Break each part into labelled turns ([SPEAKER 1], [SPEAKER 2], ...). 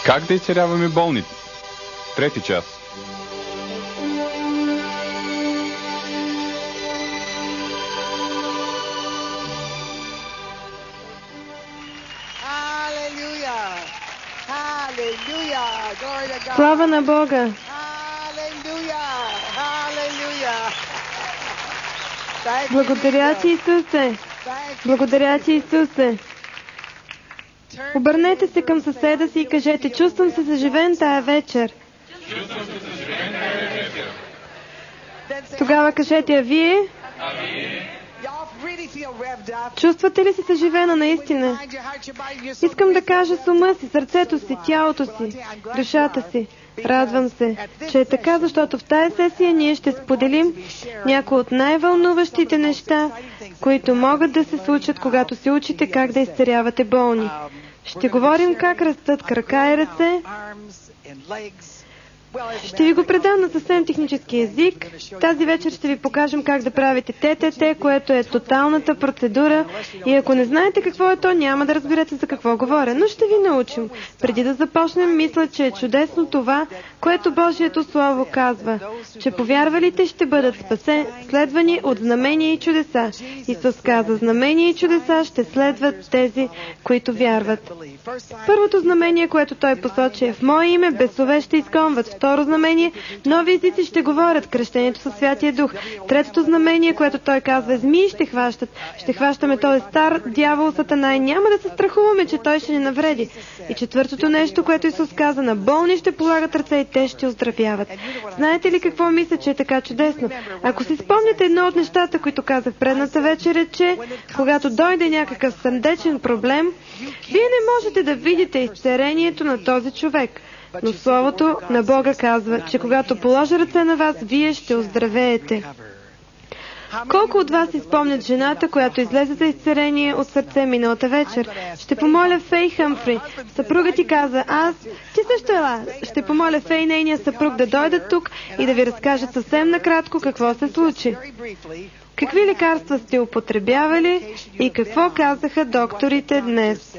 [SPEAKER 1] Как да изцеляваме болните? Трети час.
[SPEAKER 2] Слава на Бога! Благодаря ти, Исусе! Благодаря ти, Исусе! Обърнете се към съседа си и кажете: чувствам се съживен тая вечер. Тогава кажете: а вие? Чувствате ли се съживена наистина? Искам да кажа с ума си, сърцето си, тялото си, душата си. Радвам се, че е така, защото в тая сесия ние ще споделим някои от най-вълнуващите неща, които могат да се случат, когато се учите как да изцелявате болни. Ще говорим как растат крака и ръце. Ще ви го предам на съвсем технически език. Тази вечер ще ви покажем как да правите ТТТ, което е тоталната процедура. И ако не знаете какво е то, няма да разберете за какво говоря. Но ще ви научим. Преди да започнем, мисля, че е чудесно това, което Божието Слово казва, че повярвалите ще бъдат следвани от знамения и чудеса. Исус каза: знамения и чудеса ще следват тези, които вярват. Първото знамение, което Той посочи, е: в Мое име бесове ще изгонват. Второ знамение: нови езици ще говорят, кръщението със Святия Дух. Третото знамение, което Той казва: змии ще хващат. Ще хващаме този стар дявол Сатана и няма да се страхуваме, че той ще ни навреди. И четвъртото нещо, което Исус каза: на болни ще полагат ръце и те ще оздравяват. Знаете ли какво мисля, че е така чудесно? Ако си спомняте, едно от нещата, които казах предната вечер, е, че когато дойде някакъв сърдечен проблем, вие не можете да видите изцелението на този човек. Но Словото на Бога казва, че когато положа ръце на вас, вие ще оздравеете. Колко от вас изпомнят жената, която излезе за изцеление от сърце миналата вечер? Ще помоля Фей Хъмфри. Съпругът ти каза: ти също ела. Ще помоля Фей и нейния съпруг да дойдат тук и да ви разкажат съвсем накратко какво се случи. Какви лекарства сте употребявали и какво казаха докторите днес?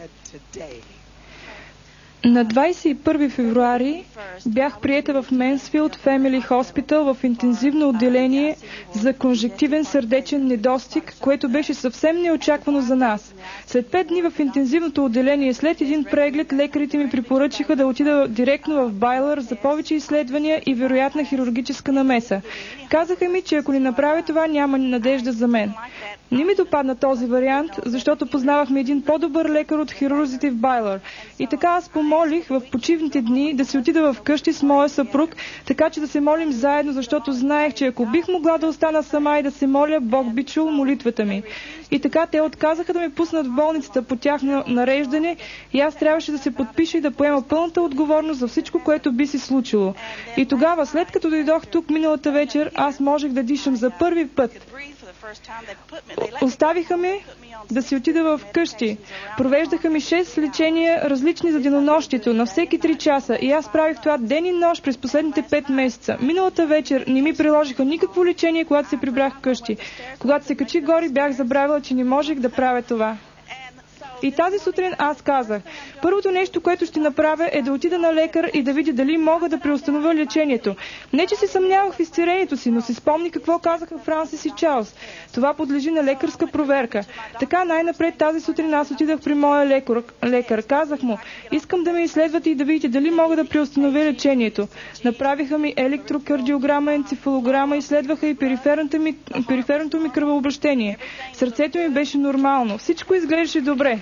[SPEAKER 3] На 21 февруари бях приета в Менсфилд Family Hospital в интензивно отделение за конжективен сърдечен недостиг, което беше съвсем неочаквано за нас. След 5 дни в интензивното отделение, след един преглед, лекарите ми препоръчаха да отида директно в Байлър за повече изследвания и вероятна хирургическа намеса. Казаха ми, че ако не направя това, няма надежда за мен. Не ми допадна този вариант, защото познавахме един по-добър лекар от хирурзите в Байлър. И така аз помолих в почивните дни да си отида вкъщи с моя съпруг, така че да се молим заедно, защото знаех, че ако бих могла да остана сама и да се моля, Бог би чул молитвата ми. И така те отказаха да ме пуснат в болницата по тяхно нареждане и аз трябваше да се подпиша и да поема пълната отговорност за всичко, което би се случило. И тогава, след като дойдох тук миналата вечер, аз можех да дишам за първи път. Оставиха ме да си отида в къщи. Провеждаха ми 6 лечения, различни за денонощието, на всеки 3 часа. И аз правих това ден и нощ през последните 5 месеца. Миналата вечер не ми приложиха никакво лечение, когато се прибрах къщи. Когато се качи горе, бях забравила, че не можех да правя това. И тази сутрин аз казах: първото нещо, което ще направя, е да отида на лекар и да видя дали мога да преустановя лечението. Не, че се съмнявах в изцелението си, но си спомни какво казаха Франсис и Чарлз. Това подлежи на лекарска проверка. Така най-напред тази сутрин аз отидах при моя лекар. Казах му: искам да ме изследвате и да видите дали мога да преустановя лечението. Направиха ми електрокардиограма, енцефалограма, изследваха и периферното ми кръвообращение. Сърцето ми беше нормално. Всичко изглеждаше добре.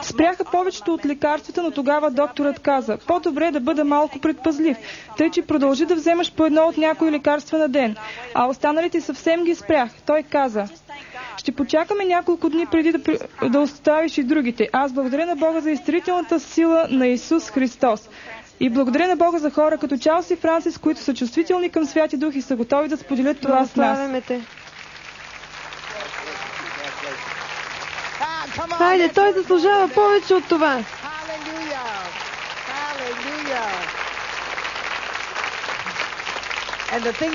[SPEAKER 3] Спряха повечето от лекарствата, но тогава докторът каза: по-добре е да бъда малко предпазлив, тъй че продължи да вземаш по едно от някои лекарства на ден. А останалите съвсем ги спрях. Той каза: ще почакаме няколко дни преди да оставиш и другите. Аз благодаря на Бога за изцелителната сила на Исус Христос. И благодаря на Бога за хора като Чарлз и Франсис, които са чувствителни към Святия Дух и са готови да споделят това с нас.
[SPEAKER 2] Хайде, той заслужава повече от това.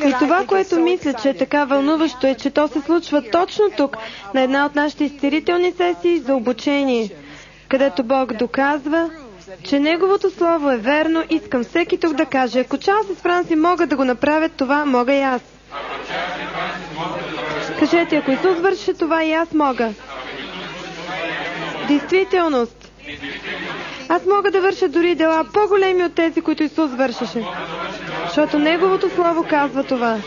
[SPEAKER 2] И това, което мисля, че е така вълнуващо, е, че то се случва точно тук, на една от нашите изцелителни сесии за обучение, където Бог доказва, че Неговото Слово е верно. Искам всеки тук да каже: ако Чарлз и Франсис могат да го направят, това мога и аз. Кажете: ако Исус върши това, и аз мога. Действителност. Аз мога да върша дори дела по-големи от тези, които Исус вършеше. Защото Неговото Слово казва това.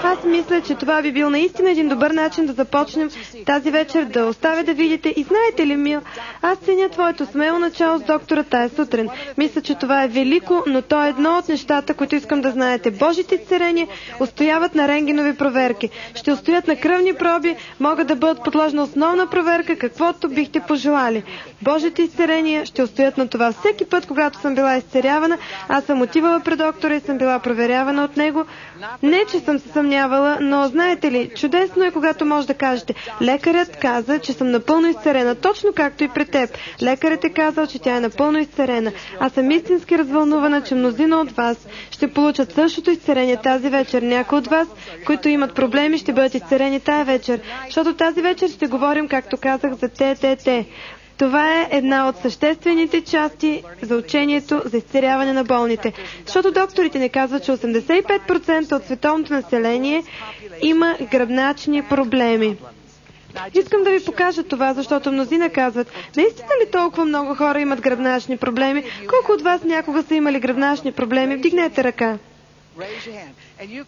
[SPEAKER 2] Аз мисля, че това би бил наистина един добър начин да започнем тази вечер, да оставя да видите. И знаете ли, Мил, аз ценя твоето смело начало с доктора тая сутрин. Мисля, че това е велико, но то е едно от нещата, които искам да знаете. Божите изцеления устояват на рентгенови проверки. Ще устоят на кръвни проби, могат да бъдат подложена основна проверка, каквото бихте пожелали. Божите изцеления ще устоят на това. Всеки път, когато съм била изцелявана, аз съм отивала пред доктора и съм била проверявана от него. Не, че съм се съмнявала, но знаете ли, чудесно е, когато може да кажете: лекарят каза, че съм напълно изцелена, точно както и пред теб. Лекарят е казал, че тя е напълно изцелена. Аз съм истински развълнувана, че мнозина от вас ще получат същото изцеление тази вечер. Някои от вас, които имат проблеми, ще бъдат изцелени тая вечер, защото тази вечер ще говорим, както казах, за ТТТ. Това е една от съществените части за учението за изцеляване на болните. Защото докторите не казват, че 85% от световното население има гръбначни проблеми. Искам да ви покажа това, защото мнозина казват: наистина ли толкова много хора имат гръбначни проблеми? Колко от вас някога са имали гръбначни проблеми? Вдигнете ръка.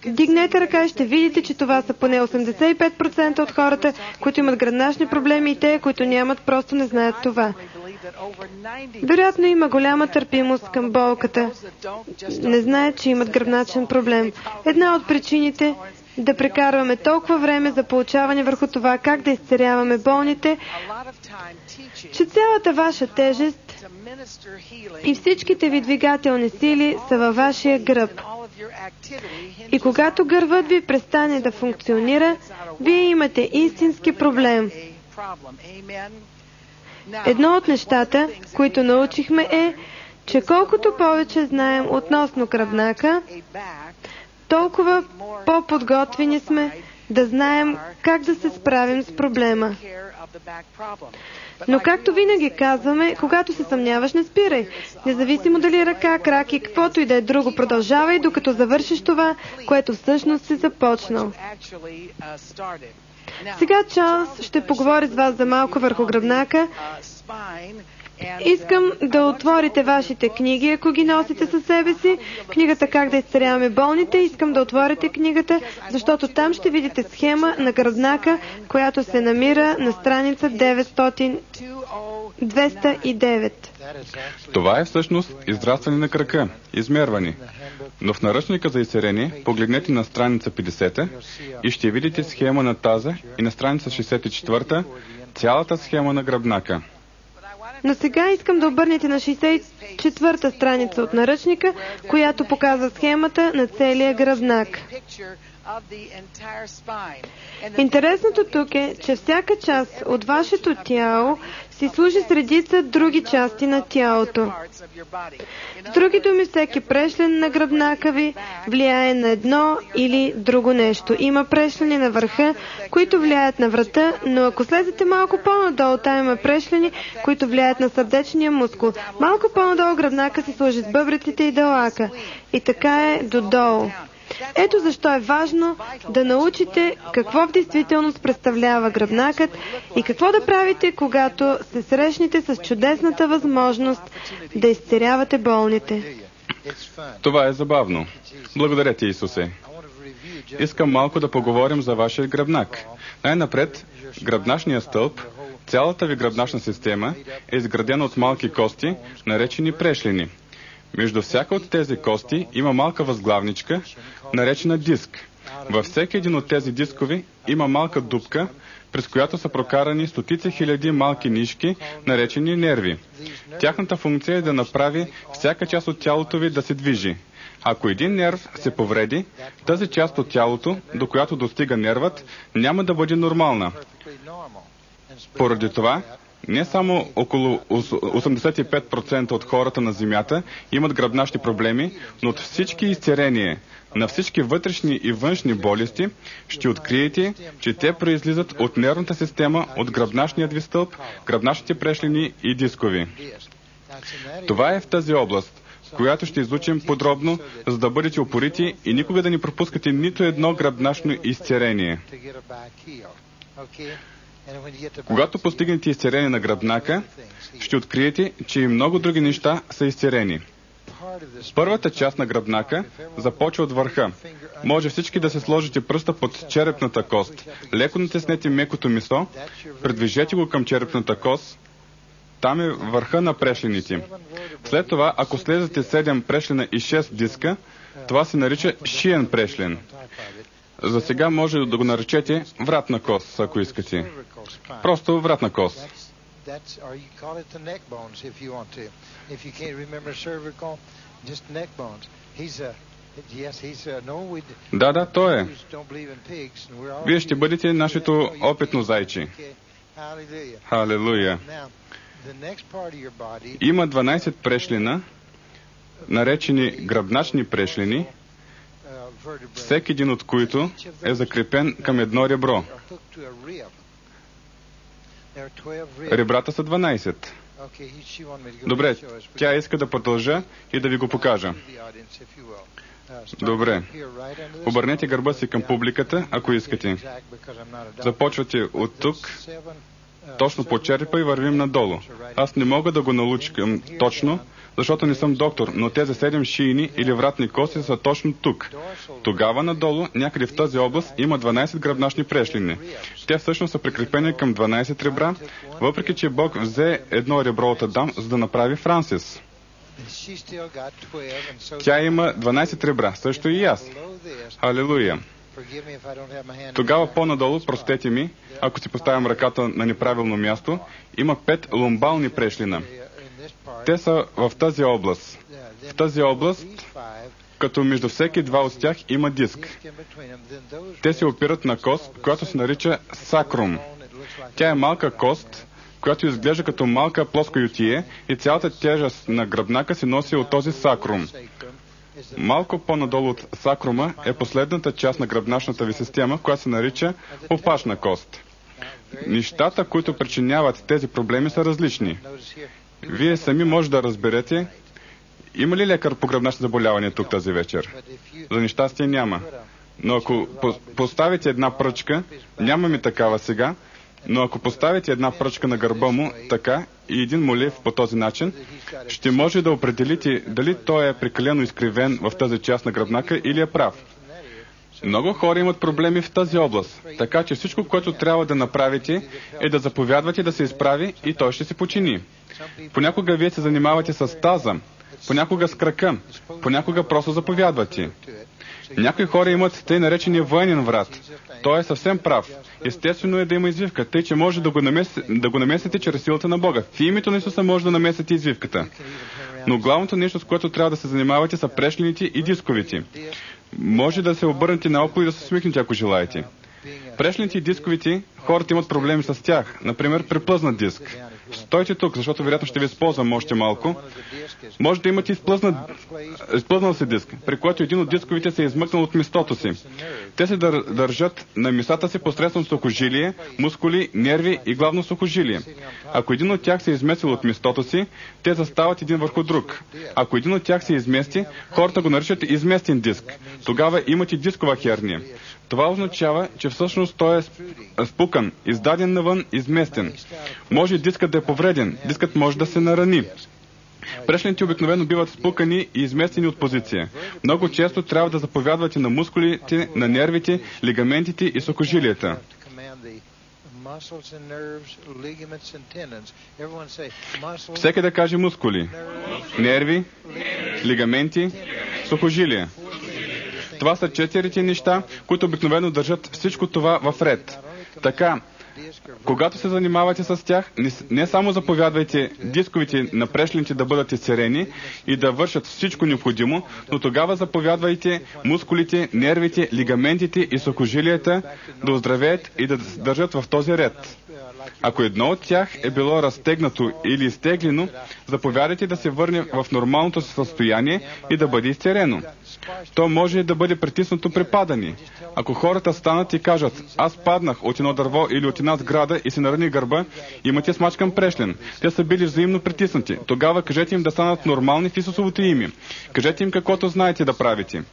[SPEAKER 2] Дигнете ръка и ще видите, че това са поне 85% от хората, които имат гръбначни проблеми, и те, които нямат, просто не знаят това. Вероятно има голяма търпимост към болката. Не знаят, че имат гръбначен проблем. Една от причините да прекарваме толкова време за получаване върху това как да изцеляваме болните, че цялата ваша тежест и всичките ви двигателни сили са във вашия гръб. И когато гърбът ви престане да функционира, вие имате истински проблем. Едно от нещата, които научихме, е, че колкото повече знаем относно гръбнака, толкова по-подготвени сме да знаем как да се справим с проблема. Но както винаги казваме, когато се съмняваш, не спирай. Независимо дали ръка, крак и каквото и да е друго, продължавай, докато завършиш това, което всъщност си започнал. Сега Чарлз ще поговори с вас за малко върху гръбнака. Искам да отворите вашите книги, ако ги носите със себе си. Книгата "Как да изцеляваме болните". Искам да отворите книгата, защото там ще видите схема на гръбнака, която се намира на страница 209.
[SPEAKER 1] Това е всъщност израстване на крака, измерване. Но в наръчника за изцеление погледнете на страница 50 и ще видите схема на таза, и на страница 64 цялата схема на гръбнака.
[SPEAKER 2] Но сега искам да обърнете на 64-та страница от наръчника, която показва схемата на целия гръбнак. Интересното тук е, че всяка част от вашето тяло си служи с редица други части на тялото. С други думи, всеки прешлен на гръбнака ви влияе на едно или друго нещо. Има прешлени на върха, които влияят на врата, но ако слезете малко по-надолу, там има прешлени, които влияят на сърдечния мускул. Малко по-надолу гръбнака си служи с бъбреците и дълака. И така е додолу. Ето защо е важно да научите какво в действителност представлява гръбнакът и какво да правите, когато се срещнете с чудесната възможност да изцелявате болните.
[SPEAKER 1] Това е забавно. Благодаря ти, Исусе. Искам малко да поговорим за вашия гръбнак. Най-напред, гръбначният стълб, цялата ви гръбначна система е изградена от малки кости, наречени прешлени. Между всяка от тези кости има малка възглавничка, наречена диск. Във всеки един от тези дискови има малка дупка, през която са прокарани стотици хиляди малки нишки, наречени нерви. Тяхната функция е да направи всяка част от тялото ви да се движи. Ако един нерв се повреди, тази част от тялото, до която достига нервът, няма да бъде нормална. Поради това, Не само около 85% от хората на Земята имат гръбначни проблеми, но от всички изцерения на всички вътрешни и външни болести ще откриете, че те произлизат от нервната система, от гръбначния ви стълб, гръбначните прешлини и дискови. Това е в тази област, която ще изучим подробно, за да бъдете упорити и никога да не пропускате нито едно гръбначно изцерение. Когато постигнете изцерение на гръбнака, ще откриете, че и много други неща са изцерени. Първата част на гръбнака започва от върха. Може всички да се сложите пръста под черепната кост. Леко натиснете мекото месо, придвижете го към черепната кост. Там е върха на прешлените. След това, ако слезете 7 прешлена и 6 диска, това се нарича шиен прешлен. За сега може да го наречете вратна кост, ако искате. Просто вратна кост. Да, то е. Вие ще бъдете нашето опитно зайче. Халелуя. Има 12 прешлина, наречени гръбначни прешлини, всеки един от които е закрепен към едно ребро. Ребрата са 12. Добре, тя иска да продължа и да ви го покажа. Добре. Обърнете гърба си към публиката, ако искате. Започвате от тук, точно по черепа и вървим надолу. Аз не мога да го научим точно, защото не съм доктор, но тези 7 шийни или вратни кости са точно тук. Тогава надолу, някъде в тази област, има 12 гръбначни прешлини. Те всъщност са прикрепени към 12 ребра, въпреки че Бог взе едно ребро от Адам, за да направи Франсис. Тя има 12 ребра, също и аз. Халелуя. Тогава по-надолу, простете ми, ако си поставям ръката на неправилно място, има 5 ломбални прешлина. Те са в тази област. В тази област, като между всеки два от тях има диск. Те се опират на кост, която се нарича сакрум. Тя е малка кост, която изглежда като малка плоска ютие и цялата тежест на гръбнака се носи от този сакрум. Малко по-надолу от сакрума е последната част на гръбначната ви система, която се нарича опашна кост. Нещата, които причиняват тези проблеми, са различни. Вие сами може да разберете, има ли лекар по гръбначни заболявания тук тази вечер? За нещастие няма. Но ако поставите една пръчка, нямаме такава сега, но ако поставите една пръчка на гърба му, така, и един молив по този начин, ще може да определите дали той е прекалено изкривен в тази част на гръбнака или е прав. Много хора имат проблеми в тази област, така че всичко, което трябва да направите, е да заповядвате да се изправи и той ще се почини. Понякога вие се занимавате с таза, понякога с крака, понякога просто заповядвате. Някои хора имат тъй наречения военен врат. Той е съвсем прав. Естествено е да има извивка, тъй че може да го намесите чрез силата на Бога. В името на Исуса може да намесите извивката. Но главното нещо, с което трябва да се занимавате, са прешлените и дисковите. Може да се обърнете наоколо и да се усмихнете, ако желаете. Прешлените и дисковите, хората имат проблеми с тях. Например, преплъзнат диск. Стойте тук, защото вероятно ще ви използвам още малко. Може да имате изплъзнал се диск, при който един от дисковите се е измъкнал от местото си. Те се държат на местата си посредством сухожилие, мускули, нерви и главно сухожилие. Ако един от тях се е изместил от местото си, те застават един върху друг. Ако един от тях се измести, хората го наричат изместен диск. Тогава имате дискова херния. Това означава, че всъщност той е спукан, издаден навън, изместен. Може дискът да е повреден, дискът може да се нарани. Прешлените обикновено биват спукани и изместени от позиция. Много често трябва да заповядвате на мускулите, на нервите, лигаментите и сухожилията. Всеки да каже мускули, нерви, лигаменти, сухожилия. Това са 4 неща, които обикновено държат всичко това в ред. Така, когато се занимавате с тях, не само заповядвайте дисковите на прешлените да бъдат изцерени и да вършат всичко необходимо, но тогава заповядвайте мускулите, нервите, лигаментите и сухожилията да оздравеят и да държат в този ред. Ако едно от тях е било разтегнато или изтеглено, заповядайте да се върне в нормалното си състояние и да бъде изцерено. То може да бъде притиснато при падане. Ако хората станат и кажат: аз паднах от едно дърво или от една сграда и се нарани гърба, имате смачкан прешлен. Те са били взаимно притиснати. Тогава кажете им да станат нормални в Исусовото име. Кажете им каквото знаете да правите.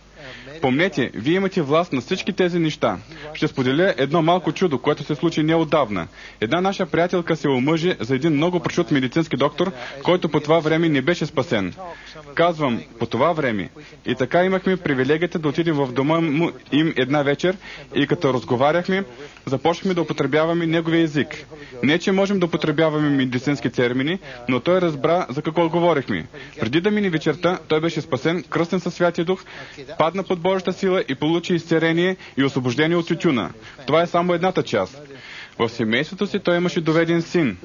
[SPEAKER 1] Помнете, вие имате власт на всички тези неща. Ще споделя едно малко чудо, което се случи неотдавна. Една наша приятелка се омъжи за един много прочут медицински доктор, който по това време не беше спасен. Казвам, по това време. И така имахме привилегията да отидем в дома им една вечер и като разговаряхме, започнахме да употребяваме неговия език. Не, че можем да употребяваме медицински термини, но той разбра за какво говорихме. Преди да мине вечерта, той беше спасен, кръстен със Святия Дух, падна под Божията сила и получи изцерение и освобождение от тютюна. Това е само едната част. В семейството си той имаше доведен син.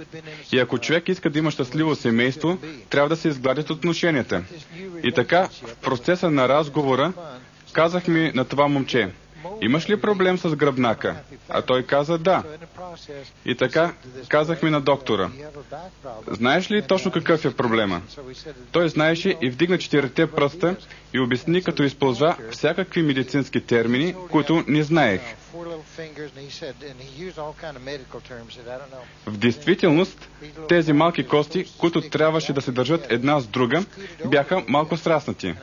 [SPEAKER 1] И ако човек иска да има щастливо семейство, трябва да се изгладят отношенията. И така, в процеса на разговора, казахме на това момче: имаш ли проблем с гръбнака? А той каза да. И така казахме на доктора: знаеш ли точно какъв е проблема? Той знаеше и вдигна 4 пръста и обясни, като използва всякакви медицински термини, които не знаех. В действителност, тези малки кости, които трябваше да се държат една с друга, бяха малко сраснати.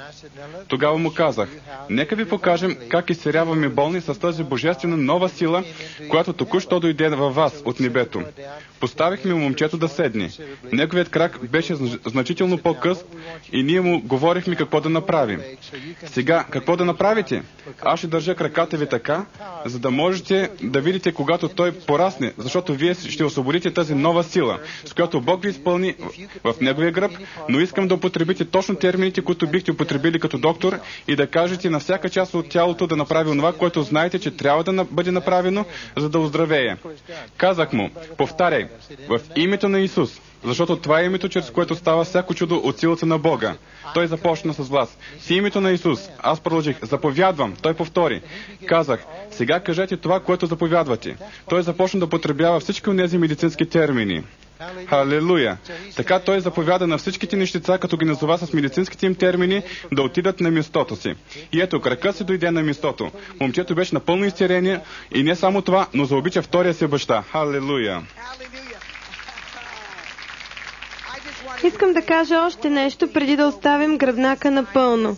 [SPEAKER 1] Тогава му казах: нека ви покажем как изцеряваме болни с тази божествена нова сила, която току-що дойде във вас от небето. Поставихме момчето да седне. Неговият крак беше значително по-къс и ние му говорихме какво да направим. Сега, какво да направите? Аз ще държа краката ви така, за да можете да видите, когато той порасне, защото вие ще освободите тази нова сила, с която Бог ви изпълни в неговия гръб, но искам да употребите точно термините, които бихте употребили като доктор, и да кажете на всяка част от тялото да направи онова, което знаете, че трябва да бъде направено, за да оздравее. Казах му: повтаряй, в името на Исус, защото това е името, чрез което става всяко чудо от силата на Бога. Той започна с глас: в името на Исус. Аз продължих: заповядвам. Той повтори. Казах: сега кажете това, което заповядвате. Той започна да потребява всички от тези медицински термини. Халелуя! Така той заповяда на всичките нещица, като ги назова с медицинските им термини, да отидат на мястото си. И ето, кракът си дойде на мястото. Момчето беше напълно изцерение и не само това, но заобича втория си баща. Халелуя!
[SPEAKER 2] Искам да кажа още нещо, преди да оставим гръбнака напълно.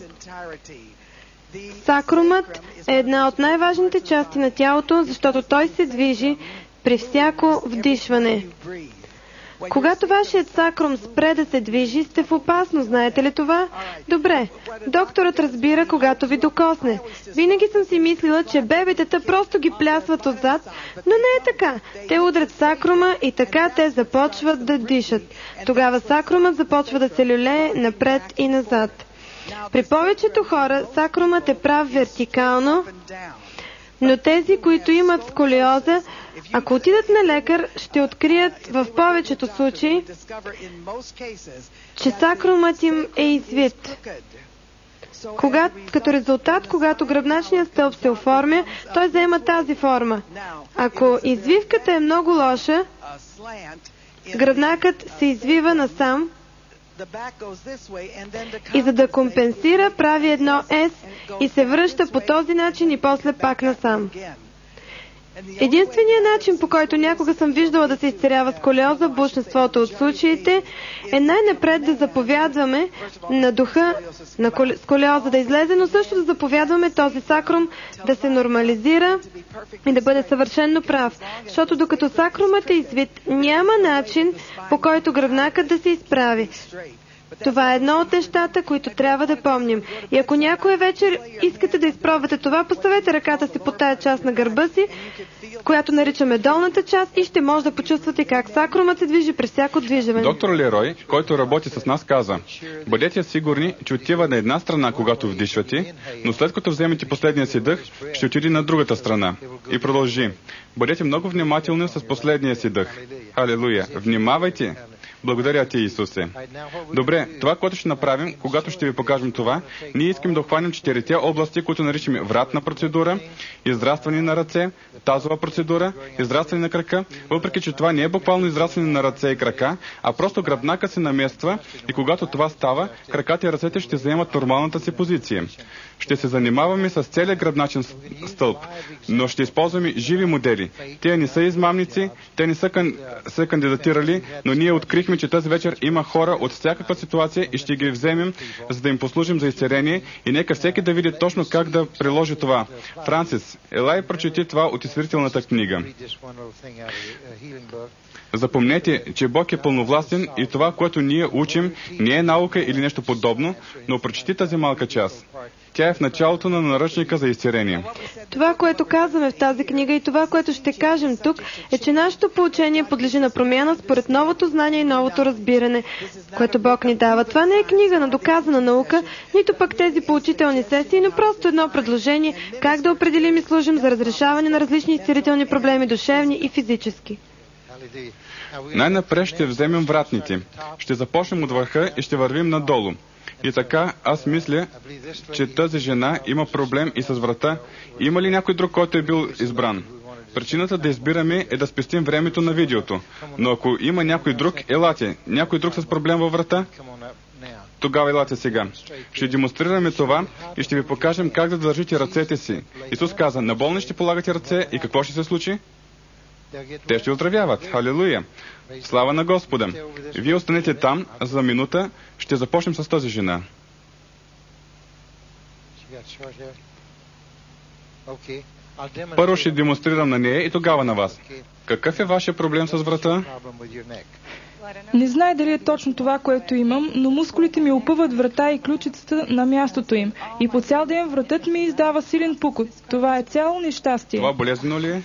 [SPEAKER 2] Сакрумът е една от най-важните части на тялото, защото той се движи при всяко вдишване. Когато вашият сакрум спре да се движи, сте в опасност. Знаете ли това? Добре. Докторът разбира, когато ви докосне. Винаги съм си мислила, че бебетата просто ги плясват отзад, но не е така. Те удрят сакрума и така те започват да дишат. Тогава сакрумът започва да се люлее напред и назад. При повечето хора сакрумът е прав вертикално, но тези, които имат сколиоза, ако отидат на лекар, ще открият в повечето случаи, че сакрумът им е извит. Като резултат, когато гръбначният стълб се оформя, той заема тази форма. Ако извивката е много лоша, гръбнакът се извива насам и за да компенсира, прави едно S и се връща по този начин и после пак насам. Единственият начин, по който някога съм виждала да се изцерява сколиоза в большинството от случаите, е най-напред да заповядваме на духа на сколиоза да излезе, но също да заповядваме този сакрум да се нормализира и да бъде съвършенно прав. Защото докато сакрумът е извит, няма начин, по който гръбнакът да се изправи. Това е едно от нещата, които трябва да помним. И ако някоя вечер искате да изпробвате това, поставете ръката си по тая част на гърба си, която наричаме долната част, и ще може да почувствате как сакрумът се движи през всяко движение.
[SPEAKER 1] Доктор Лерой, който работи с нас, каза: бъдете сигурни, че отива на една страна, когато вдишвате, но след като вземете последния си дъх, ще отиде на другата страна. И продължи: бъдете много внимателни с последния си дъх. Халелуя! Внимавайте! Благодаря ти, Исусе. Добре, това, което ще направим, когато ще ви покажем това, ние искаме да обхванем 4 области, които наричаме вратна процедура, израстване на ръце, тазова процедура, израстване на крака, въпреки че това не е буквално израстване на ръце и крака, а просто гръбнака се намества и когато това става, краката и ръцете ще заемат нормалната си позиция. Ще се занимаваме с целият гръбначен стълб, но ще използваме живи модели. Те не са измамници, те не са се кандидатирали, но ние открихме, че тази вечер има хора от всякаква ситуация и ще ги вземем, за да им послужим за изцеление и нека всеки да види точно как да приложи това. Франсис, елай прочети това от изцелителната книга. Запомнете, че Бог е пълновластен и това, което ние учим, не е наука или нещо подобно, но прочети тази малка част. Тя е в началото на наръчника за изцеление.
[SPEAKER 2] Това, което казваме в тази книга и това, което ще кажем тук, е, че нашето поучение подлежи на промяна според новото знание и новото разбиране, което Бог ни дава. Това не е книга на доказана наука, нито пък тези поучителни сесии, но просто едно предложение как да определим и служим за разрешаване на различни изцелителни проблеми, душевни и физически.
[SPEAKER 1] Най-напред ще вземем вратните. Ще започнем от върха и ще вървим надолу. И така, аз мисля, че тази жена има проблем и с врата. Има ли някой друг, който е бил избран? Причината да избираме е да спестим времето на видеото. Но ако има някой друг, елате. Някой друг с проблем във врата? Тогава елате сега. Ще демонстрираме това и ще ви покажем как да държите ръцете си. Исус каза, на болни ще полагате ръце и какво ще се случи? Те ще оздравяват. Халелуя! Слава на Господа! Вие останете там за минута. Ще започнем с тази жена. Първо ще демонстрирам на нея и тогава на вас. Какъв е вашия проблем с врата?
[SPEAKER 3] Не знае дали е точно това, което имам, но мускулите ми опъват врата и ключицата на мястото им. И по цял ден вратът ми издава силен пукот. Това е цяло нещастие.
[SPEAKER 1] Това болезнено ли е?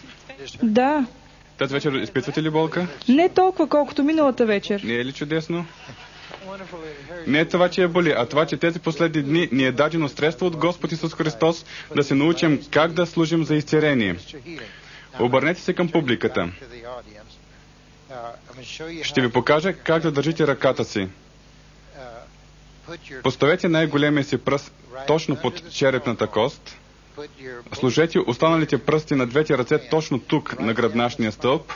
[SPEAKER 3] Да.
[SPEAKER 1] Тази вечер изпитвате ли болка?
[SPEAKER 3] Не толкова, колкото миналата вечер.
[SPEAKER 1] Не е ли чудесно? Не е това, че е боли, а това, че тези последни дни ни е дадено средство от Господ Исус Христос да се научим как да служим за изцеление. Обърнете се към публиката. Ще ви покажа как да държите ръката си. Поставете най-големия си пръст точно под черепната кост. Сложете останалите пръсти на двете ръце точно тук, на гръбначния стълб.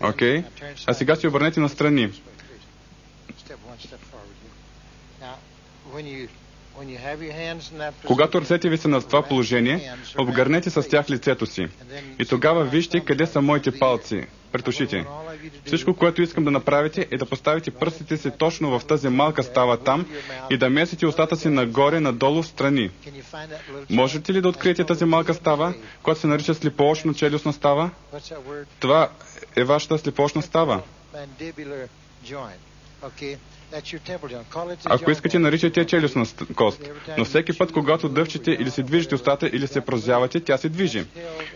[SPEAKER 1] Окей. А сега се обърнете настрани. Когато ръцете ви са на това положение, обгърнете с тях лицето си. И тогава вижте къде са моите палци, пред ушите. Всичко, което искам да направите, е да поставите пръстите си точно в тази малка става там и да месите устата си нагоре, надолу, в страни. Можете ли да откриете тази малка става, която се нарича слепоочно-челюстна става? Това е вашата слепоочна става. Ако искате, наричайте челюстна кост. Но всеки път, когато дъвчете или се движите устата, или се прозявате, тя се движи.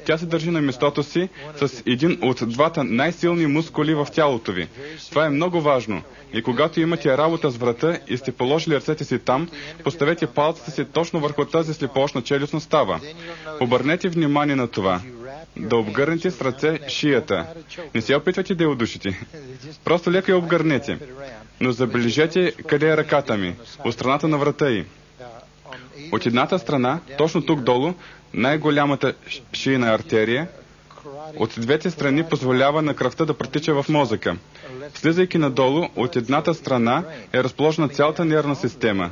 [SPEAKER 1] Тя се държи на местото си с един от двата най-силни мускули в тялото ви. Това е много важно. И когато имате работа с врата и сте положили ръцете си там, поставете палците си точно върху тази слепоочна челюстна става. Обърнете внимание на това. Да обгърнете с ръце шията. Не се опитвайте да я удушите. Просто леко я обгърнете. Но забележете къде е ръката ми. От страната на врата й. От едната страна, точно тук долу, най-голямата шийна артерия, от двете страни позволява на кръвта да протича в мозъка. Слизайки надолу, от едната страна е разположена цялата нервна система.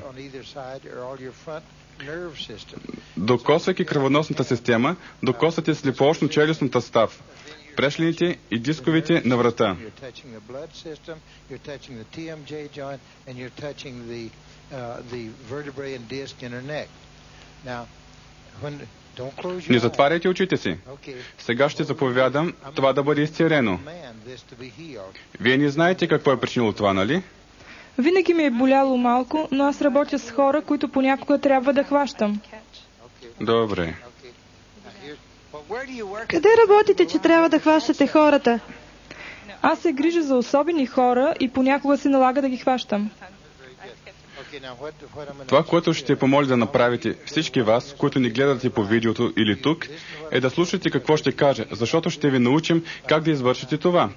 [SPEAKER 1] Докосвайки кръвоносната система, докосвате слепоочно-челюстната став, прешлините и дисковите на врата. Не затваряйте очите си. Сега ще заповядам това да бъде изцелено. Вие не знаете какво е причинило това, нали?
[SPEAKER 3] Винаги ми е боляло малко, но аз работя с хора, които понякога трябва да хващам.
[SPEAKER 1] Добре.
[SPEAKER 2] Къде работите, че трябва да хващате хората?
[SPEAKER 3] Аз се грижа за особени хора и понякога се налага да ги хващам.
[SPEAKER 1] Това, което ще помоля да направите всички вас, които ни гледате по видеото или тук, е да слушате какво ще кажа, защото ще ви научим как да извършите това.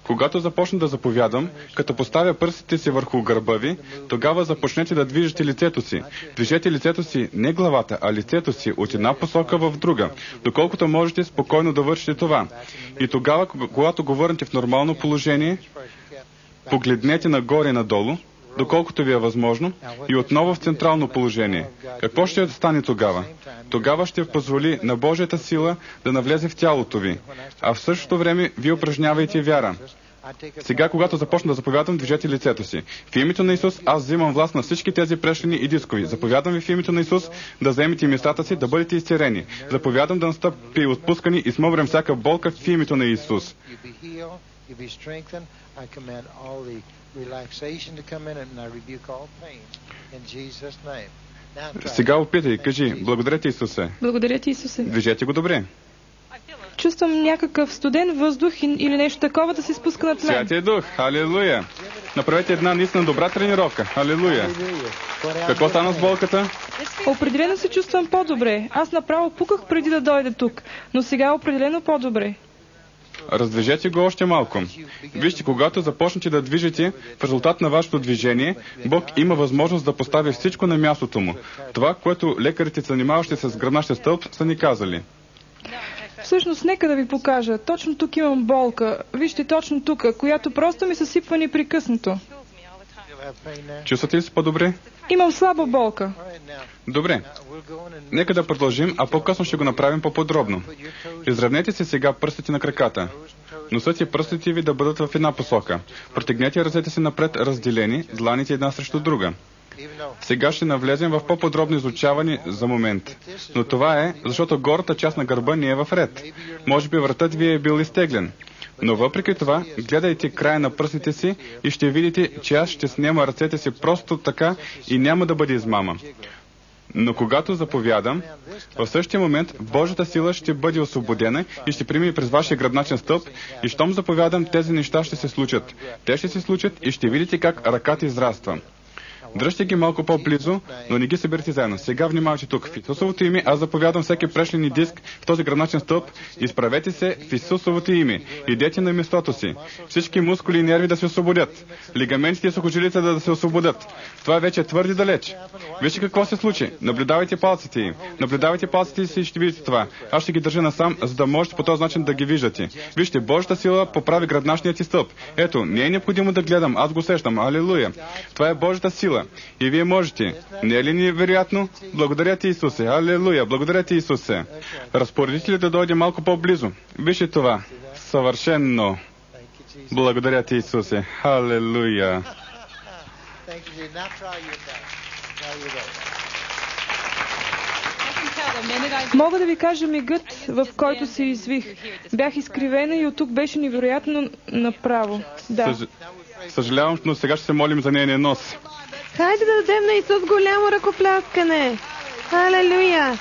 [SPEAKER 1] Когато започна да заповядам, като поставя пръстите си върху гърба ви, тогава започнете да движете лицето си. Движете лицето си, не главата, а лицето си от една посока в друга, доколкото можете спокойно да вършите това. И тогава, когато го върнете в нормално положение, погледнете нагоре и надолу, доколкото ви е възможно, и отново в централно положение. Какво ще стане тогава? Тогава ще позволи на Божията сила да навлезе в тялото ви, а в същото време ви упражнявайте вяра. Сега, когато започна да заповядам, движете лицето си. В името на Исус аз взимам власт на всички тези прешлени и дискови. Заповядам ви в името на Исус да заемете местата си, да бъдете изцерени. Заповядам да настъпи отпускани и смъбрем всяка болка в името на Исус. Сега опитай, кажи, благодаря ти, Исусе.
[SPEAKER 3] Благодаря ти, Исусе.
[SPEAKER 1] Движете го добре.
[SPEAKER 3] Чувствам някакъв студен въздух или нещо такова да се спуска над мен.
[SPEAKER 1] Святия Дух, халелуя. Направете една наистина добра тренировка. Халелуя. Какво стана с болката?
[SPEAKER 3] Определено се чувствам по-добре. Аз направо пуках преди да дойда тук, но сега определено по-добре.
[SPEAKER 1] Раздвижете го още малко. Вижте, когато започнете да движите, в резултат на вашето движение, Бог има възможност да постави всичко на мястото му. Това, което лекарите, занимаващи се с гръбначния стълб, са ни казали.
[SPEAKER 3] Всъщност, нека да ви покажа. Точно тук имам болка. Вижте, точно тук, която просто ми съсипва непрекъснато.
[SPEAKER 1] Чувствате ли се по-добре?
[SPEAKER 3] Имам слаба болка.
[SPEAKER 1] Добре. Нека да продължим, а по-късно ще го направим по-подробно. Изравнете се сега пръстите на краката. Носът и пръстите ви да бъдат в една посока. Протегнете ръцете си напред разделени, дланите една срещу друга. Сега ще навлезем в по-подробно изучаване за момент. Но това е, защото горната част на гърба не е в ред. Може би вратът ви е бил изтеглен. Но въпреки това, гледайте края на пръстите си и ще видите, че аз ще снема ръцете си просто така и няма да бъде измама. Но когато заповядам, в същия момент Божията сила ще бъде освободена и ще премине през вашия гръбначен стълб и щом заповядам, тези неща ще се случат. Те ще се случат и ще видите как ръката израства. Дръжте ги малко по-близо, но не ги съберете заедно. Сега внимавайте тук. В Исусовото име аз заповядам всеки прешлен диск в този гръбначен стълб. Изправете се в Исусовото име. Идете на местото си. Всички мускули и нерви да се освободят. Лигаментите и сухожилията да се освободят. Това вече е твърде далеч. Вижте какво се случи. Наблюдавайте палците им. Наблюдавайте палците си и ще видите това. Аз ще ги държа насам, за да можете по този начин да ги виждате. Вижте, Божията сила поправи гръбначният ти стълб. Ето, не е необходимо да гледам. Аз го усещам. Алелуя. Това е Божията сила. И вие можете. Не е ли невероятно? Благодаря ти, Исусе. Алелуя. Благодаря ти, Исусе. Разпоредите ли да дойде малко по-близо? Вижте това. Съвършенно. Благодаря ти, Исусе. Алелуя.
[SPEAKER 3] Мога да ви кажа мигът, в който се извих. Бях изкривена и от тук беше невероятно направо. Да.
[SPEAKER 1] Съжалявам, но сега ще се молим за нейния нос.
[SPEAKER 2] Хайде да дадем на Исус голямо ръкопляскане. Алелуя!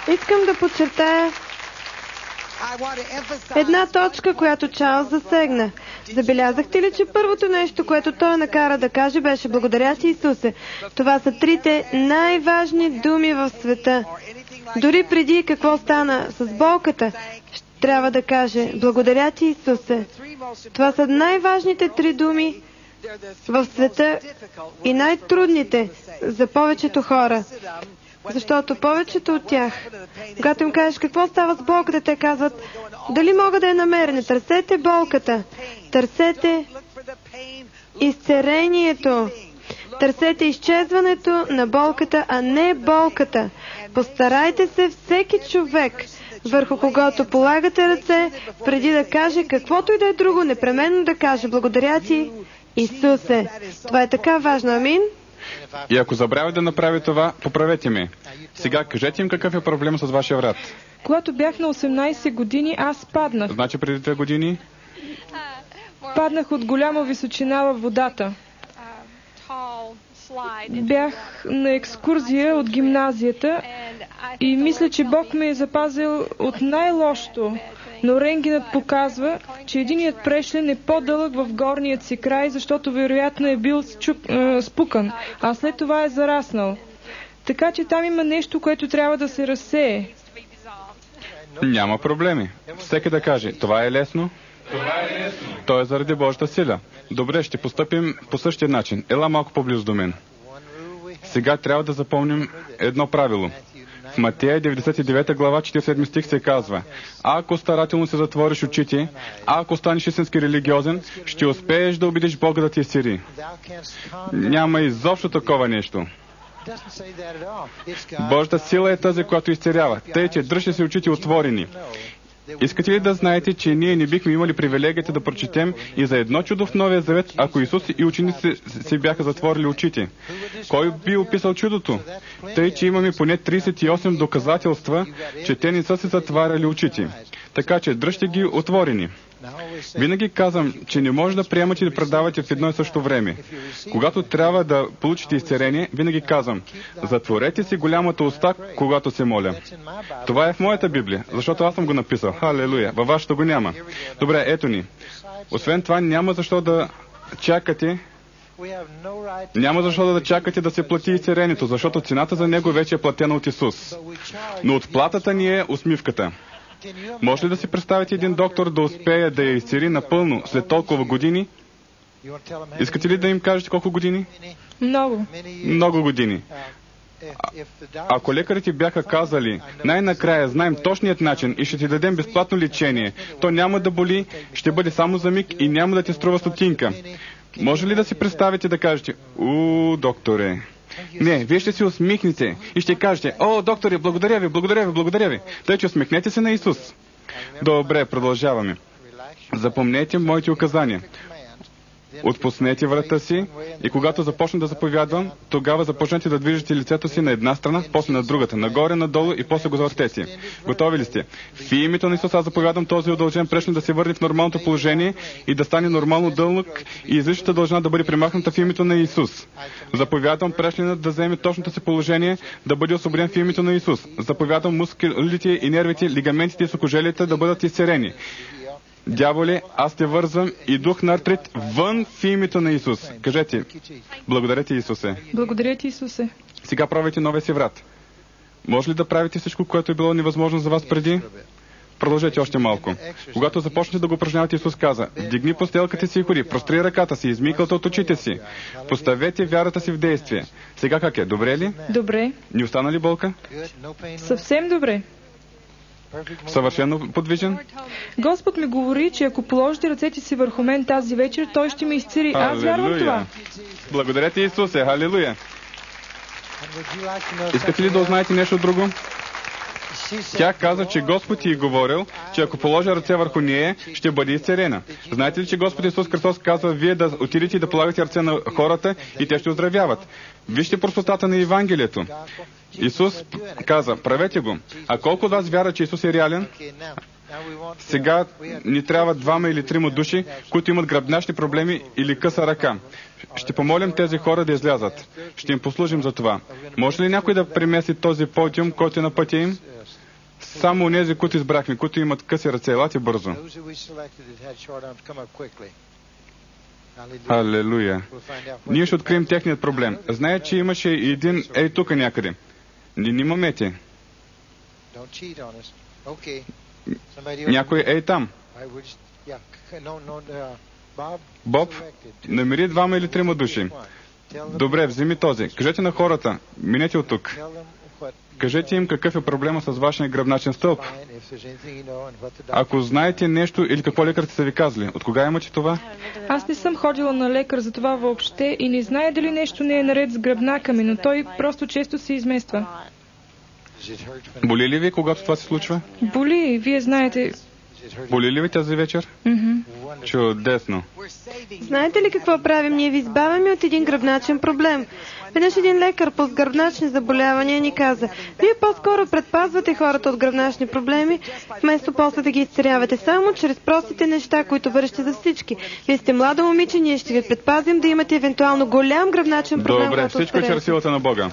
[SPEAKER 2] Искам да подчертая една точка, която Чарлз засегна. Забелязахте ли, че първото нещо, което той накара да каже, беше благодаря ти, Исусе? Това са трите най-важни думи в света. Дори преди какво стана с болката, трябва да каже благодаря ти, Исусе. Това са най-важните три думи в света и най-трудните за повечето хора. Защото повечето от тях, когато им кажеш какво става с болката, те казват, дали мога да я намеря? Не търсете болката. Търсете изцерението. Търсете изчезването на болката, а не болката. Постарайте се всеки човек, върху когото полагате ръце, преди да каже каквото и да е друго, непременно да каже благодаря ти, Исусе. Това е така важно. Амин.
[SPEAKER 1] И ако забравя да направя това, поправете ме. Сега кажете им какъв е проблем с вашия врат.
[SPEAKER 3] Когато бях на 18 години, аз паднах.
[SPEAKER 1] Значи преди 3 години?
[SPEAKER 3] Паднах от голяма височина във водата. Бях на екскурзия от гимназията и мисля, че Бог ме е запазил от най-лошото. но рентгенът показва, че единият прешлен е по-дълъг в горният си край, защото вероятно е бил спукан, а след това е зараснал. Така че там има нещо, което трябва да се разсее.
[SPEAKER 1] Няма проблеми. Всеки да каже, това е лесно. То е заради Божията сила. Добре, ще постъпим по същия начин. Ела малко по-близо до мен. Сега трябва да запомним едно правило. В Матея 99 глава 47 стих се казва: ако старателно се затвориш очите, ако станеш истински религиозен, ще успееш да убедиш Бога да ти изцели. Няма изобщо такова нещо. Божията сила е тази, която изцелява. Тъй, че дръжте си очите отворени. Искате ли да знаете, че ние не бихме имали привилегията да прочетем и за едно чудо в Новия Завет, ако Исус и учениците си бяха затворили очите? Кой би описал чудото? Тъй, че имаме поне 38 доказателства, че те не са се затваряли очите. Така че дръжте ги отворени. Винаги казвам, че не може да приемате и да предавате в едно и също време. Когато трябва да получите изцеление, винаги казвам: затворете си голямата уста, когато се моля. Това е в моята Библия, защото аз съм го написал. Халелуя! Във вашето го няма. Добре, ето ни. Освен това, няма защо да чакате да се плати изцелението, защото цената за него вече е платена от Исус. Но отплатата ни е усмивката. Може ли да си представите един доктор да успее да я изцели напълно след толкова години? Искате ли да им кажете колко години?
[SPEAKER 3] Много.
[SPEAKER 1] Много години. Ако лекарите бяха казали: най-накрая знаем точният начин и ще ти дадем безплатно лечение, то няма да боли, ще бъде само за миг и няма да ти струва стотинка. Може ли да си представите да кажете: докторе? Не, вие ще си усмихнете и ще кажете: о, докторе, благодаря ви, благодаря ви, благодаря ви. Тъй, че усмихнете се на Исус. Добре, продължаваме. Запомнете моите указания. Отпуснете врата си и когато започна да заповядвам, тогава започнете да движите лицето си на една страна, после на другата, нагоре, надолу и после го завъртете. Готови ли сте? В името на Исус аз заповядам този удължен прешлен да се върне в нормалното положение и да стане нормално дълъг и излишната дължина да бъде премахната в името на Исус. Заповядам прешленът да вземе точното си положение, да бъде освободен в името на Исус. Заповядам мускулите и нервите, лигаментите и сухожилията да бъдат изцелени. Дяволе, аз те вързвам и дух на артрит вън в името на Исус. Кажете: благодаря ти, Исусе.
[SPEAKER 3] Благодаря ти, Исусе.
[SPEAKER 1] Сега правите новия си врат. Може ли да правите всичко, което е било невъзможно за вас преди? Продължете още малко. Когато започнете да го упражнявате, Исус каза: вдигни постелката си и ходи, простри ръката си, измий кълта от очите си. Поставете вярата си в действие. Сега как е? Добре ли?
[SPEAKER 3] Добре.
[SPEAKER 1] Не остана ли болка?
[SPEAKER 3] Съвсем добре.
[SPEAKER 1] Съвършено подвижен?
[SPEAKER 3] Господ ми говори, че ако положите ръцете си върху мен тази вечер, Той ще ме изцели. Аз вярвам това.
[SPEAKER 1] Благодаря ти, Исусе. Халилуя. Искате ли да узнаете нещо друго? Тя каза, че Господ ти е говорил, че ако положа ръце върху нея, ще бъде изцелена. Знаете ли, че Господ Исус Христос казва: вие да отидете и да полагате ръце на хората и те ще оздравяват. Вижте простотата на Евангелието. Исус каза: правете го. А колко от вас вярват, че Исус е реален? Сега ни трябва 2 или 3 души, които имат гръбначни проблеми или къса ръка. Ще помолим тези хора да излязат. Ще им послужим за това. Може ли някой да премести този подиум, който е на пътя им? Само онези, които избрахме, които имат къси ръце, елате бързо. Алелуя. Ние ще открием техният проблем. Знае, че имаше един тук някъде. Не мамете. Някой там. Боб, намери 2 или 3 души. Добре, вземи този. Кажете на хората: минете от тук. Кажете им какъв е проблема с вашия гръбначен стълб. Ако знаете нещо или какво лекарите са ви казали, от кога имате това?
[SPEAKER 3] Аз не съм ходила на лекар за това въобще и не знае дали нещо не е наред с гръбнака ми, но той просто често се измества.
[SPEAKER 1] Боли ли ви, когато това се случва?
[SPEAKER 3] Боли, вие знаете.
[SPEAKER 1] Боли ли ви тази вечер? Чудесно.
[SPEAKER 2] Знаете ли какво правим? Ние ви избавяме от един гръбначен проблем. Веднъж един лекар по гръбначни заболявания ни каза: вие по-скоро предпазвате хората от гръбначни проблеми, вместо после да ги изцелявате само чрез простите неща, които вършите за всички. Вие сте младо момиче, ние ще ви предпазим да имате евентуално голям гръбначен проблем.
[SPEAKER 1] Добре, всичко чрез силата на Бога.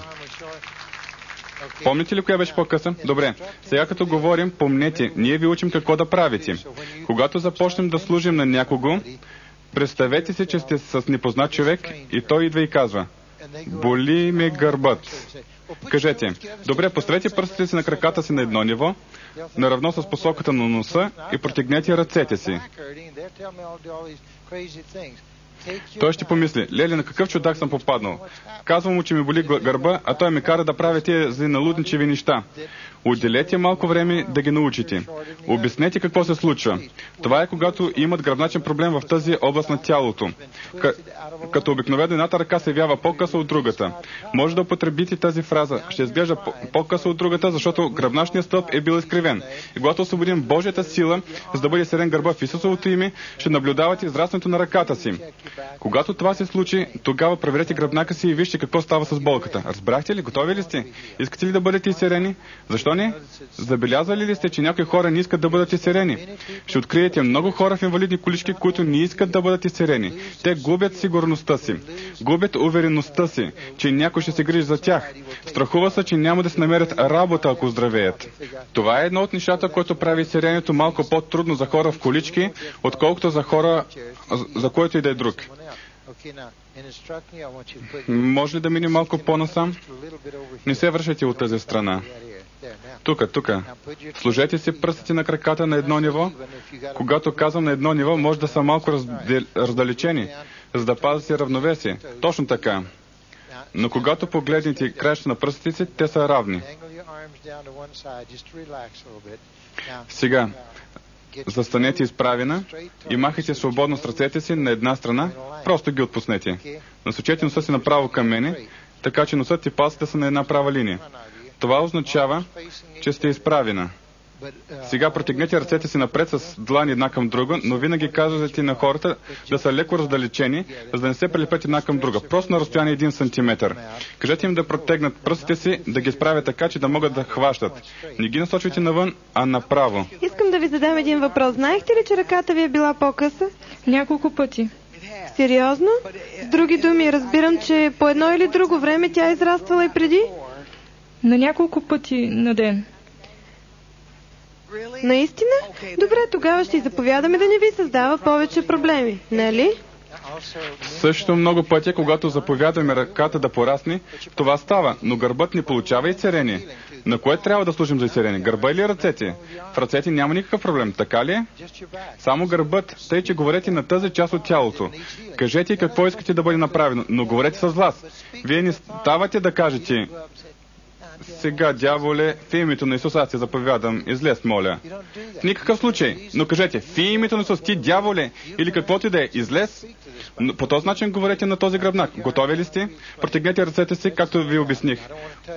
[SPEAKER 1] Помните ли коя беше по-къса? Добре. Сега като говорим, помнете, ние ви учим какво да правите. Когато започнем да служим на някого, представете си, че сте с непознат човек и той идва и казва: боли ме гърбът. Кажете: добре, поставете пръстите си на краката си на едно ниво, наравно с посоката на носа, и протегнете ръцете си. Той ще помисли: леле, на какъв чудак съм попаднал. Казвам му, че ми боли гърба, а той ме кара да правя тези налудничеви неща. Отделете малко време да ги научите. Обяснете какво се случва. Това е когато имат гръбначен проблем в тази област на тялото. Като обикновено едната ръка се явява по-къса от другата. Може да употребите тази фраза: ще изглежда по-къса от другата, защото гръбначният стълб е бил изкривен. И когато освободим Божията сила, за да бъде сирен гърба в Исусовото име, ще наблюдавате израстването на ръката си. Когато това се случи, тогава проверете гръбнака си и вижте какво става с болката. Разбрахте ли? Готови ли сте? Искате ли да бъдете изсерени? Защо не? Забелязвали ли сте, че някои хора не искат да бъдат изсерени? Ще откриете много хора в инвалидни колички, които не искат да бъдат изсерени. Те губят сигурността си, губят увереността си, че някой ще се грижи за тях. Страхува се, че няма да се намерят работа, ако здравеят. Това е едно от нещата, което прави изсерението малко по-трудно за хора в колички, отколкото за хора, за който и да е друг. Може ли да мине малко по-насам? Не се вършете от тази страна. Тук. Сложете си пръстите на краката на едно ниво. Когато казвам на едно ниво, може да са малко раздалечени, за да пазите равновесие. Точно така. Но когато погледнете краищата на пръстите си, те са равни. Сега, застанете изправена и махайте свободно с ръцете си на една страна, просто ги отпуснете. Насочете носа си направо към мене, така че носът и палците са на една права линия. Това означава, че сте изправена. Сега протегнете ръцете си напред с длани една към друга, но винаги казвате на хората да са леко раздалечени, за да не се прилепят една към друга. Просто на разстояние 1 сантиметър. Кажете им да протегнат пръстите си, да ги справят така, че да могат да хващат. Не ги насочвайте навън, а направо.
[SPEAKER 2] Искам да ви задам един въпрос. Знаехте ли, че ръката ви е била по-къса?
[SPEAKER 3] Няколко пъти.
[SPEAKER 2] Сериозно? С други думи, разбирам, че по едно или друго време тя е израствала и преди?
[SPEAKER 3] На няколко пъти на ден.
[SPEAKER 2] Наистина? Добре, тогава ще заповядаме да не ви създава повече проблеми, нали?
[SPEAKER 1] Също много пъти, когато заповядаме ръката да порасне, това става, но гърбът не получава изцерение. На кое трябва да служим за изцерение? Гърба или ръцете? В ръцете няма никакъв проблем, така ли е? Само гърбът, тъй че говорете на тази част от тялото. Кажете какво искате да бъде направено, но говорете с глас. Вие не ставате да кажете: сега, дяволе, в името на Исус аз ти заповядам, излез, моля. В никакъв случай. Но кажете: в името на Исус, ти, дяволе, или каквото и да е, излез. По този начин говорете на този гръбнак. Готови ли сте? Протегнете ръцете си, както ви обясних.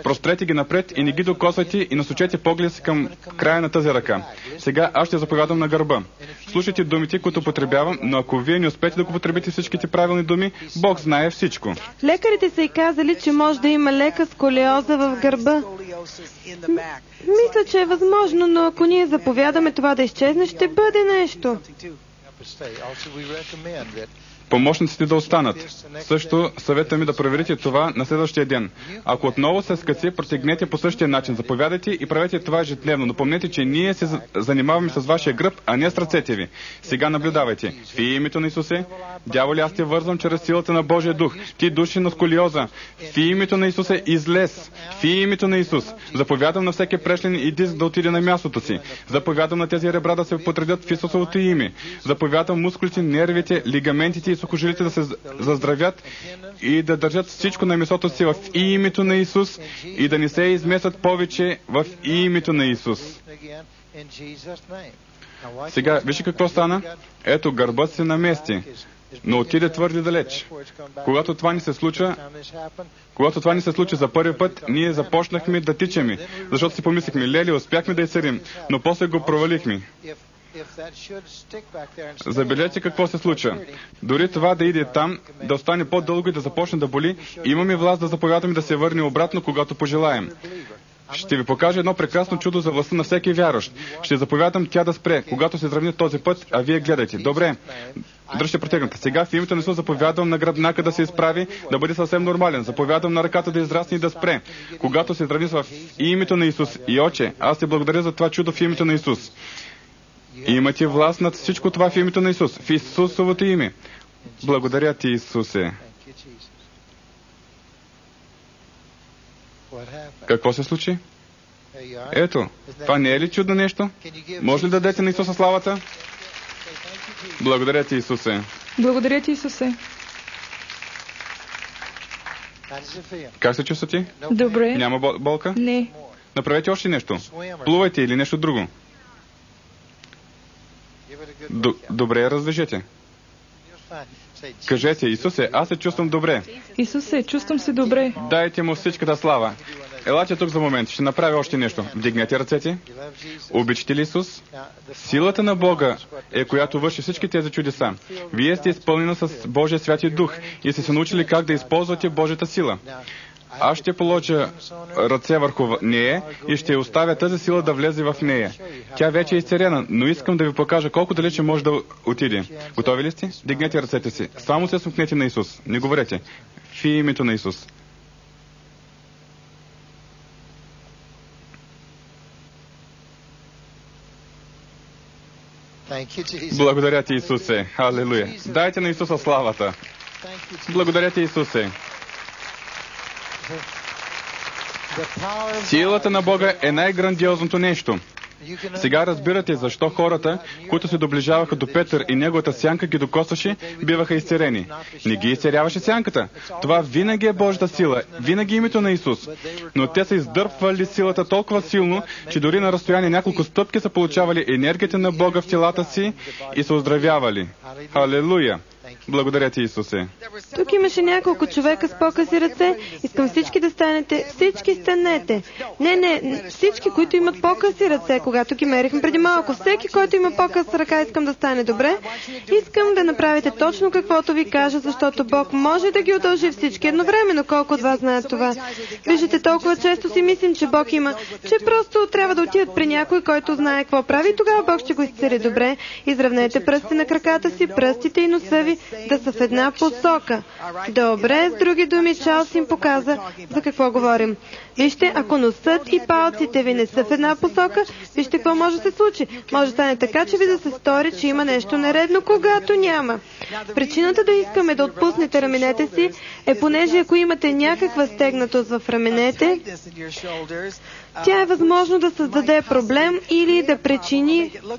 [SPEAKER 1] Прострете ги напред и не ги докосвайте и насочете погледа си към края на тази ръка. Сега аз ще заповядам на гърба. Слушайте думите, които потребявам, но ако вие не успеете да го потребите всичките правилни думи, Бог знае всичко.
[SPEAKER 2] Лекарите са и казали, че може да има лека сколиоза в гърба. Мисля, че е възможно, но ако ние заповядаме това да изчезне, ще бъде нещо.
[SPEAKER 1] Помощниците да останат. Също съвета ми да проверите това на следващия ден. Ако отново се скъси, протегнете по същия начин. Заповядайте и правете това ежедневно. Но помнете, че ние се занимаваме с вашия гръб, а не с ръцете ви. Сега наблюдавайте. В името на Исусе, дяволе, аз те вързвам чрез силата на Божия дух. Ти души на сколиоза. В името на Исусе, излез. В името на Исус. Заповядам на всеки прешлен и диск да отиде на мястото си. Заповядам на тези ребра да се потредят в Исусовото име. Заповядам мускулите, нервите, лигаментите и сухожилите да се заздравят и да държат всичко на месото си в името на Исус и да не се измесят повече в името на Исус. Сега, вижте какво стана. Ето, гърбът се намести, но отиде твърде далеч. Когато това ни се случи за първи път, ние започнахме да тичаме, защото си помислихме: леле, успяхме да изцелим, но после го провалихме. Забележете какво се случва. Дори това да иде там, да остане по-дълго и да започне да боли, имаме власт да заповядаме да се върне обратно, когато пожелаем. Ще ви покажа едно прекрасно чудо за властта на всеки вярващ. Ще заповядам тя да спре, когато се изравни този път, а вие гледайте. Добре, дръжте протегната. Сега в името на Исус заповядам на гръбнака да се изправи, да бъде съвсем нормален. Заповядам на ръката да израсне и да спре, когато се изравни в името на Исус. И Отче, аз ти благодаря за това чудо в името на Исус. Имате власт над всичко това в името на Исус, в Исусовото име. Благодаря ти, Исусе. Какво се случи? Ето, това не е ли чудно нещо? Може ли да дадете на Исуса славата? Благодаря ти, Исусе.
[SPEAKER 3] Благодаря ти, Исусе.
[SPEAKER 1] Как се чувствате?
[SPEAKER 3] Добре.
[SPEAKER 1] Няма болка?
[SPEAKER 3] Не.
[SPEAKER 1] Направете още нещо. Плувайте или нещо друго. Добре, развържете. Кажете, Исусе, аз се чувствам добре.
[SPEAKER 3] Исусе, чувствам се добре.
[SPEAKER 1] Дайте му всичката слава. Елате тук за момент, ще направя още нещо. Вдигнете ръцете. Обичате ли Исус? Силата на Бога е, която върши всички тези чудеса. Вие сте изпълнени с Божия Святи Дух и сте се научили как да използвате Божията сила. Аз ще положа ръце върху нея и ще оставя тази сила да влезе в нея. Тя вече е изцелена, но искам да ви покажа колко далече може да отиде. Готови ли сте? Дигнете ръцете си. Само се смукнете на Исус. Не говорете. В името на Исус. Благодаря ти, Исусе. Халелуя. Дайте на Исуса славата. Благодаря ти, Исусе. Силата на Бога е най-грандиозното нещо. Сега разбирате защо хората, които се доближаваха до Петър и неговата сянка ги докосваше, биваха изцерени. Не ги изцеряваше сянката. Това винаги е Божията сила, винаги името на Исус. Но те са издърпвали силата толкова силно, че дори на разстояние няколко стъпки са получавали енергията на Бога в телата си и са оздравявали. Халелуя! Благодаря ти, Исусе.
[SPEAKER 2] Тук имаше няколко човека с покъси ръце. Искам всички да станете. Всички станете. Не, всички, които имат покъси ръце, когато ги мерихме преди малко. Всеки, който има покъс ръка, искам да стане добре. Искам да направите точно каквото ви кажа, защото Бог може да ги удължи всички едновременно. Колко от вас знаят това? Виждате, толкова често си мислим, че Бог има, че просто трябва да отидат при някой, който знае какво прави, тогава Бог ще го изцели добре. Изравнете пръстите на краката си, пръстите и носа ви да са в една посока. Добре, с други думи, Чарлз им показа за какво говорим. Вижте, ако носът и палците ви не са в една посока, вижте какво може да се случи. Може да стане така, че ви да се стори, че има нещо нередно, когато няма. Причината да искаме да отпуснете раменете си е, понеже ако имате някаква стегнатост в раменете, тя е възможно да създаде проблем или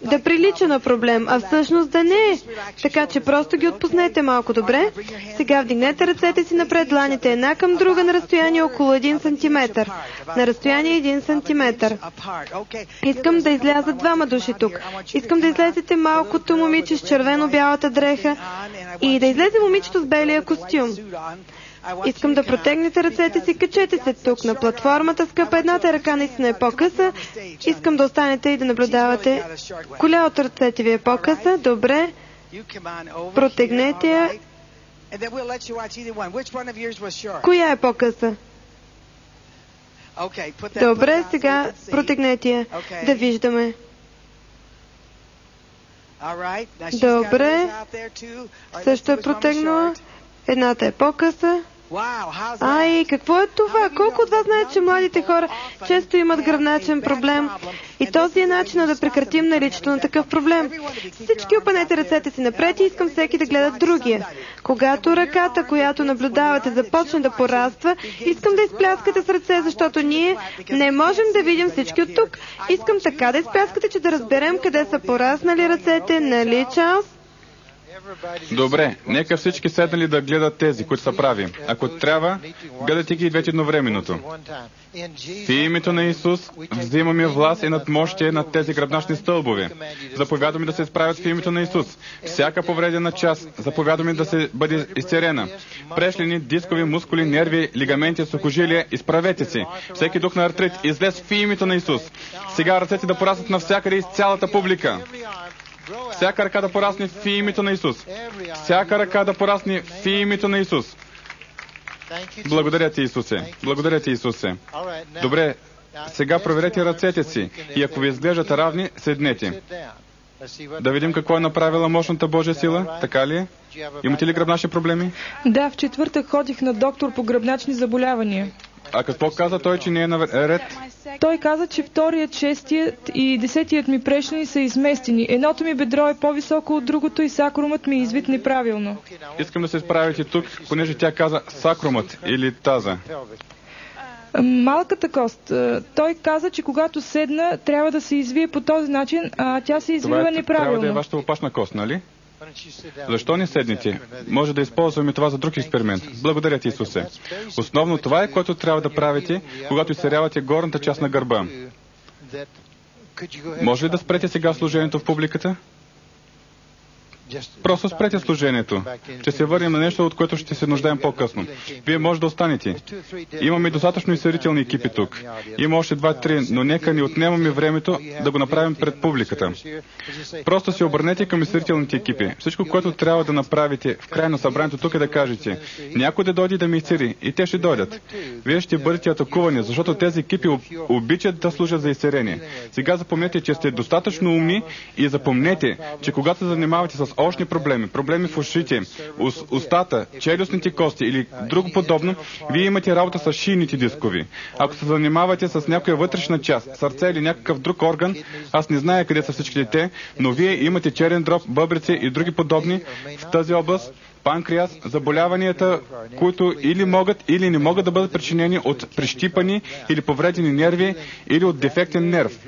[SPEAKER 2] да прилича на проблем, а всъщност да не е. Така че просто ги отпуснете малко добре. Сега вдигнете ръцете си напред, дланите една към друга на разстояние около 1 см. На разстояние 1 см. Искам да излязат двама души тук. Искам да излезете малкото момиче с червено-бялата дреха и да излезе момичето с белия костюм. Искам да протегнете ръцете си, качете се тук на платформата, скъпа, едната ръка наистина е по-къса. Искам да останете и да наблюдавате. Коля от ръцете ви е по-къса, добре. Протегнете я. Коя е по-къса? Добре, сега протегнете я. Да виждаме. Добре. Също е протегнала. Едната е по-къса. Ай, какво е това? Колко от вас знаят, че младите хора често имат гръбначен проблем? И този е начинът да прекратим наличието на такъв проблем. Всички опънете ръцете си напред и искам всеки да гледат другия. Когато ръката, която наблюдавате, започне да пораства, искам да изпляскате с ръце, защото ние не можем да видим всички от тук. Искам така да изпляскате, че да разберем къде са пораснали ръцете, нали, Чарлз?
[SPEAKER 1] Добре, нека всички седнали да гледат тези, които са прави. Ако трябва, гледайте ги и двете едновременното. В името на Исус взимаме власт и надмощие над тези гръбначни стълбове. Заповядаме да се изправят в името на Исус. Всяка повредена част, заповядаме да се бъде изцерена. Прешлени, дискови, мускули, нерви, лигаменти, сухожилия, изправете се. Всеки дух на артрит, излез в името на Исус. Сега ръцете да пораснат навсякъде из цялата публика. Всяка ръка да порасне в името на Исус. Всяка ръка да порасне в името на Исус. Благодаря ти, Исусе. Благодаря ти, Исусе. Добре, Сега проверете ръцете си и ако ви изглеждат равни, седнете. Да видим какво е направила мощната Божия сила, така ли е? Имате ли гръбначни проблеми?
[SPEAKER 3] Да, в четвъртък ходих на доктор по гръбначни заболявания.
[SPEAKER 1] А какво каза той, че не е наред?
[SPEAKER 3] Той каза, че вторият, шестият и десетият ми прешни са изместени. Едното ми бедро е по-високо от другото и сакрумът ми е извит неправилно.
[SPEAKER 1] Искам да се справите тук, понеже тя каза сакрумът или таза.
[SPEAKER 3] Малката кост. Той каза, че когато седна, трябва да се извие по този начин, а тя се извива неправилно.
[SPEAKER 1] Трябва да е вашата опашна кост, нали? Защо не седнете? Може да използваме това за друг експеримент. Благодаря ти, Исусе. Основно това е, което трябва да правите, когато изсерявате горната част на гърба. Може ли да спрете сега служението в публиката? Просто спрете служението. Ще се върнем на нещо, от което ще се нуждаем по-късно. Вие може да останете. Имаме достатъчно изсерителни екипи тук. Има още 2-3, но нека ни отнемаме времето да го направим пред публиката. Просто се обърнете към изсерителните екипи. Всичко, което трябва да направите в край на събранието тук е да кажете: някой да дойде да ми изсери, и те ще дойдат. Вие ще бъдете атакувани, защото тези екипи обичат да служат за изсерение. Сега запомнете, че сте достатъчно умни и запомнете, че когато се занимавате с очни проблеми в ушите, устата, челюстните кости или друго подобно, вие имате работа с шийните дискови. Ако се занимавате с някоя вътрешна част, сърце или някакъв друг орган, аз не зная къде са всичките те, но вие имате черен дроб, бъбрици и други подобни в тази област, панкреас, заболяванията, които или могат, или не могат да бъдат причинени от прищипани или повредени нерви, или от дефектен нерв.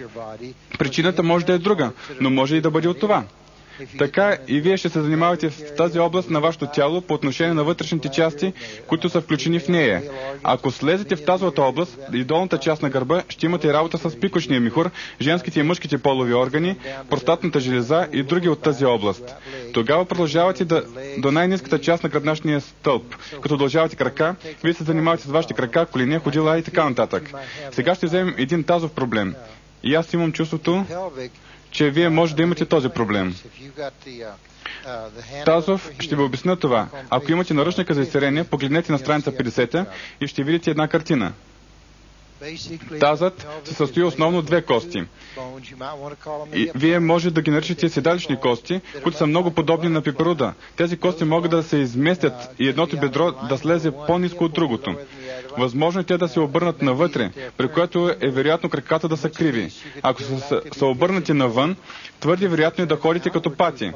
[SPEAKER 1] Причината може да е друга, но може и да бъде от това. Така и вие ще се занимавате в тази област на вашето тяло по отношение на вътрешните части, които са включени в нея. Ако слезете в тази област и долната част на гърба, ще имате работа с пикочния михур, женските и мъжките полови органи, простатната железа и други от тази област. Тогава продължавате до най-ниската част на гръбначния стълб. Като удължавате крака, вие се занимавате с вашите крака, колени, ходила и така нататък. Сега ще вземем един тазов проблем. И аз имам чувството, че вие може да имате този проблем. Тазов, ще ви обясня това. Ако имате наръчника за изсерение, погледнете на страница 50 и ще видите една картина. Тазът се състои основно от две кости. И вие може да ги наричате седалищни кости, които са много подобни на пеперуда. Тези кости могат да се изместят и едното бедро да слезе по-ниско от другото. Възможно е те да се обърнат навътре, при което е вероятно краката да са криви. Ако са обърнати навън, твърде вероятно е да ходите като пати.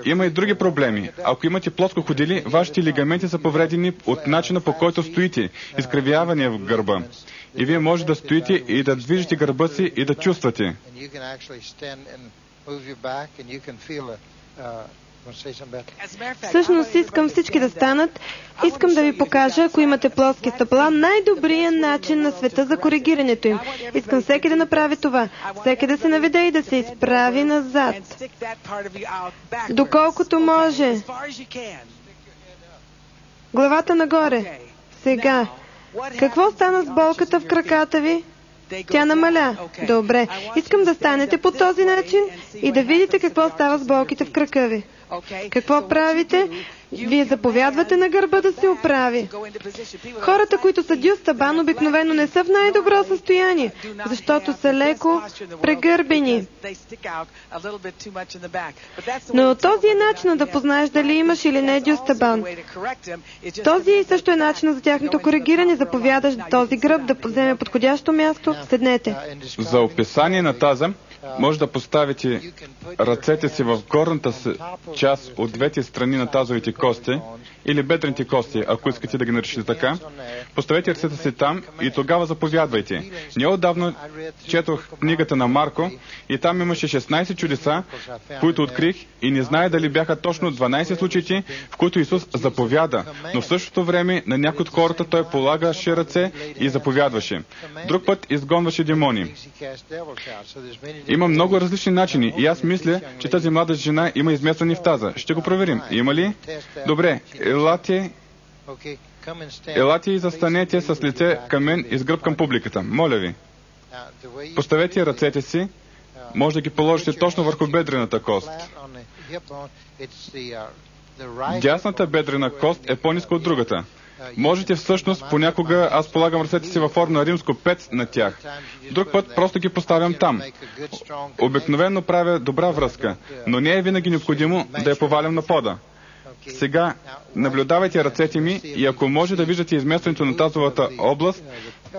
[SPEAKER 1] Има и други проблеми. Ако имате плоско ходили, вашите лигаменти са повредени от начина, по който стоите, изкривяване в гърба. И вие може да стоите и да движите гърба си и да чувствате.
[SPEAKER 2] Всъщност искам всички да станат. Искам да ви покажа, ако имате плоски стъпала, най-добрият начин на света за коригирането им. Искам всеки да направи това. Всеки да се наведе и да се изправи назад. Доколкото може. Главата нагоре. Сега. Какво стана с болката в краката ви? Тя намаля. Добре. Искам да станете по този начин и да видите какво става с болките в крака ви. Какво правите? Вие заповядвате на гърба да се оправи. Хората, които са дюстабан, обикновено не са в най-добро състояние, защото са леко прегърбени. Но този е начинът да познаеш дали имаш или не дюстабан. Този също е начинът за тяхното коригиране. Заповядаш този гръб да вземе подходящо място. Седнете.
[SPEAKER 1] За описание на таза, може да поставите ръцете си в горната част от двете страни на тазовите кости или бедрените кости, ако искате да ги наричате така. Поставете ръцете си там и тогава заповядвайте. Неотдавна четох книгата на Марко и там имаше 16 чудеса, които открих и не знае дали бяха точно 12 случаите, в които Исус заповяда, но в същото време на някои от хората той полагаше ръце и заповядваше. Друг път изгонваше демони. Има много различни начини и аз мисля, че тази млада жена има изместване в таза. Ще го проверим. Има ли? Добре, елате и застанете с лице към мен и с гръб към публиката. Моля ви. Поставете ръцете си. Може да ги положите точно върху бедрената кост. Дясната бедрена кост е по-ниска от другата. Можете всъщност, понякога аз полагам ръцете си във форма на римско 5 на тях. Друг път просто ги поставям там. Обикновено правя добра връзка, но не е винаги необходимо да я повалям на пода. Сега наблюдавайте ръцете ми и ако може да виждате изместването на тазовата област,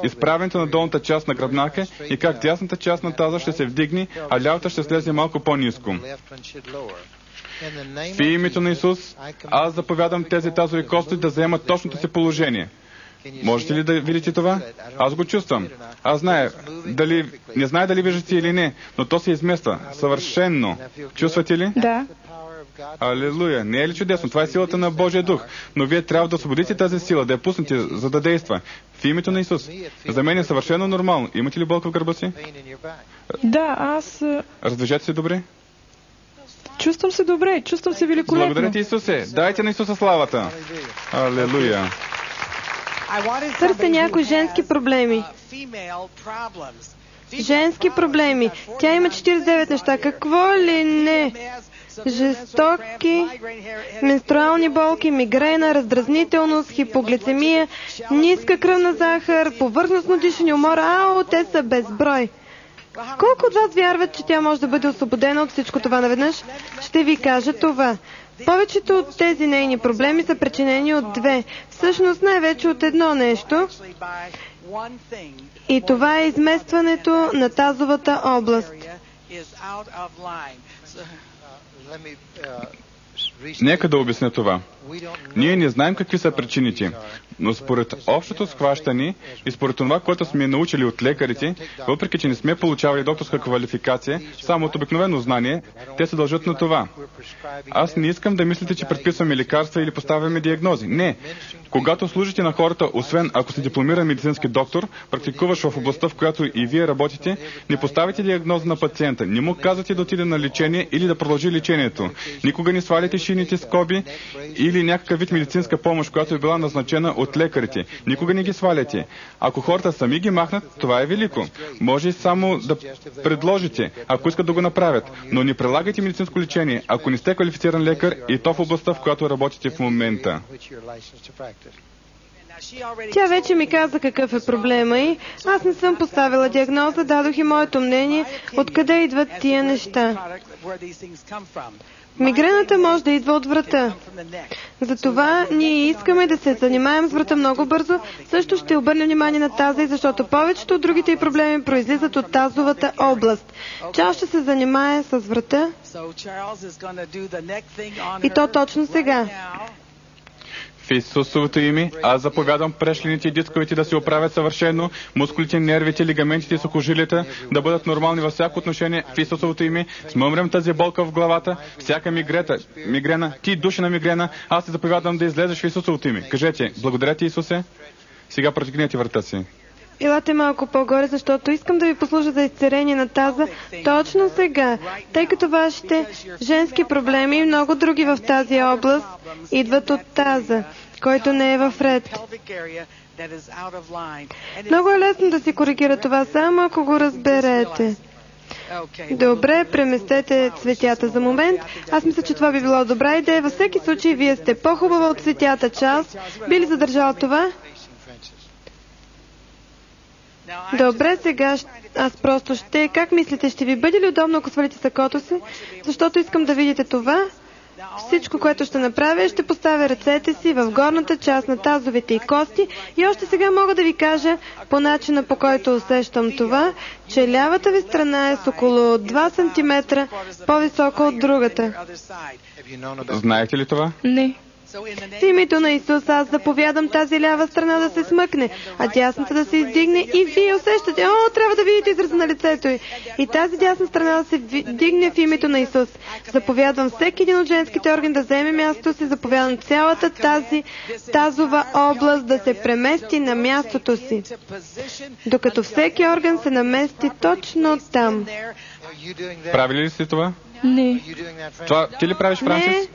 [SPEAKER 1] изправенето на долната част на гръбнака и как дясната част на таза ще се вдигне, а лявата ще слезе малко по-ниско. В името на Исус, аз заповядам тези тазови кости да заемат точното си положение. Можете ли да видите това? Аз го чувствам. Аз не знае дали виждате или не, но то се измества. Съвършенно. Чувствате ли?
[SPEAKER 3] Да.
[SPEAKER 1] Алелуя! Не е ли чудесно? Това е силата на Божия дух. Но вие трябва да освободите тази сила, да я пуснете, за да действа. В името на Исус. За мен е съвършено нормално. Имате ли болка в гърба си?
[SPEAKER 3] Да, аз...
[SPEAKER 1] Раздвижете се добре.
[SPEAKER 3] Чувствам се добре, чувствам се великолепно.
[SPEAKER 1] Благодарите Исусе. Дайте на Исуса славата. Алелуя!
[SPEAKER 2] Търся някои женски проблеми. Женски проблеми. Тя има 49 неща. Какво ли не? Жестоки менструални болки, мигрена, раздразнителност, хипоглицемия, ниска кръвна захар, повърхностно дишане, умора. Те са безброй. Колко от вас вярват, че тя може да бъде освободена от всичко това наведнъж? Ще ви кажа това. Повечето от тези нейни проблеми са причинени от две. Всъщност най-вече от едно нещо. И това е изместването на тазовата област.
[SPEAKER 1] Нека да обясня това. Ние не знаем какви са причините, но според общото схващане и според това, което сме научили от лекарите, въпреки че не сме получавали докторска квалификация, само от обикновено знание, те се дължат на това. Аз не искам да мислите, че предписваме лекарства или поставяме диагнози. Не. Когато служите на хората, освен ако сте дипломиран медицински доктор, практикуваш в областта, в която и вие работите, не поставите диагноза на пациента, не му казвате да отиде на лечение или да продължи лечението. Никога не сваляте шините скоби или някакъв вид медицинска помощ, която е била назначена от лекарите. Никога не ги сваляте. Ако хората сами ги махнат, това е велико. Може само да предложите, ако искат да го направят, но не прилагайте медицинско лечение, ако не сте квалифициран лекар и то в областта, в която работите в момента.
[SPEAKER 2] Тя вече ми каза какъв е проблема и аз не съм поставила диагноза, дадох и моето мнение, откъде идват тия неща. Мигрената може да идва от врата. Затова ние искаме да се занимаем с врата много бързо. Също ще обърнем внимание на тази, защото повечето от другите й проблеми произлизат от тазовата област. Чарлз ще се занимае с врата и то точно сега.
[SPEAKER 1] В Исусовото име аз заповядам прешлените и дисковете да се оправят съвършено, мускулите, нервите, лигаментите и сухожилията да бъдат нормални във всяко отношение. В Исусовото име смъмрям тази болка в главата, всяка мигрена, ти души на мигрена, аз ти заповядам да излезеш в Исусовото име. Кажете, благодаря ти, Исусе. Сега протегнете врата си.
[SPEAKER 2] Елате малко по-горе, защото искам да ви послужа за изцеление на таза точно сега, тъй като вашите женски проблеми и много други в тази област идват от таза, който не е в ред. Много е лесно да си коригира това, само ако го разберете. Добре, преместете цветята за момент. Аз мисля, че това би било добра идея. Във всеки случай, вие сте по-хубава от цветята. Чарлз, би ли задържал това? Добре, сега аз просто ще... Как мислите, ще ви бъде ли удобно, ако свалите сакото си? Защото искам да видите това. Всичко, което ще направя, ще поставя ръцете си в горната част на тазовете и кости и още сега мога да ви кажа, по начина по който усещам това, че лявата ви страна е с около 2 см по-висока от другата.
[SPEAKER 1] Знаете ли това?
[SPEAKER 3] Не.
[SPEAKER 2] В името на Исус аз заповядам тази лява страна да се смъкне, а дясната да се издигне и вие усещате, трябва да видите израза на лицето й. И тази дясна страна да се дигне в името на Исус. Заповядвам всеки един от женските органи да вземе мястото си, заповядвам цялата тази тазова област да се премести на мястото си, докато всеки орган се намести точно там.
[SPEAKER 1] Правили ли сте това?
[SPEAKER 3] Не.
[SPEAKER 1] Това ти ли правиш, Франсис?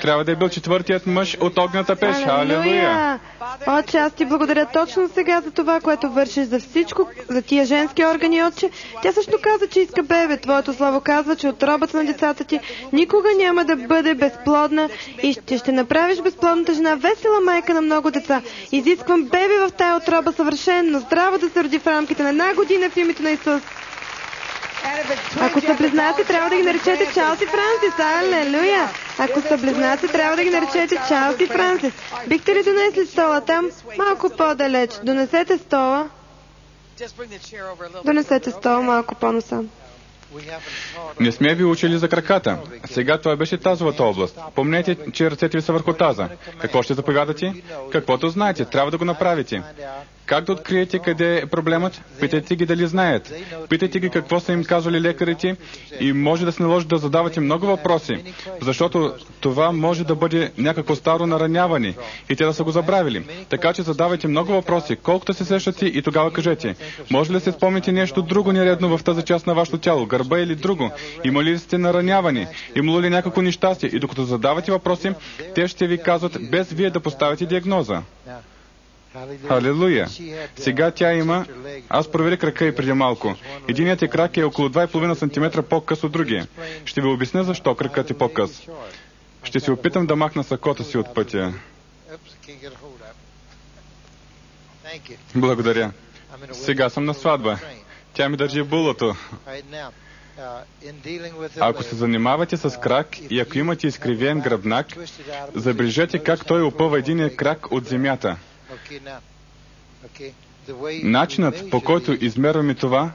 [SPEAKER 1] Трябва да е бил четвъртият мъж от огнената пещ. Халелуя!
[SPEAKER 2] Отче, аз ти благодаря точно сега за това, което вършиш, за всичко, за тия женски органи, Отче. Тя също каза, че иска бебе. Твоето слово казва, че отробата на децата ти никога няма да бъде безплодна и ще направиш безплодната жена весела майка на много деца. Изисквам бебе в тая отроба съвършено, здраво да се роди в рамките на 1 година в името на Исус. Ако са близнаци, трябва да ги наречете Чарлз и Франсис. Алелуя! Ако са близнаци, трябва да ги наречете Чарлз и Франсис. Бихте ли донесли стола там? Малко по-далеч. Донесете стола. Донесете стола малко по-насам.
[SPEAKER 1] Не сме ви учили за краката. Сега това беше тазовата област. Помнете, че ръцете ви са върху таза. Какво ще заповядате? Каквото знаете, трябва да го направите. Как да откриете къде е проблемът? Питайте ги дали знаят. Питайте ги какво са им казали лекарите и може да се наложи да задавате много въпроси, защото това може да бъде някакво старо нараняване и те да са го забравили. Така че задавайте много въпроси, колкото се сещате и тогава кажете. Може ли се спомните нещо друго нередно в тази част на вашето тяло, гърба или друго? Има ли сте наранявани? Имало ли някакво нещастие? И докато задавате въпроси, те ще ви казват без вие да поставите диагноза. Халелуя! Сега тя има... Аз проверих крака и преди малко. Единият ти крак е около 2,5 см по-къс от другия. Ще ви обясня защо кракът е по-къс. Ще се опитам да махна сакота си от пътя. Благодаря. Сега съм на сватба. Тя ми държи булото. Ако се занимавате с крак и ако имате изкривен гръбнак, забележете как той опъва единия крак от земята. Начинът, по който измерваме това,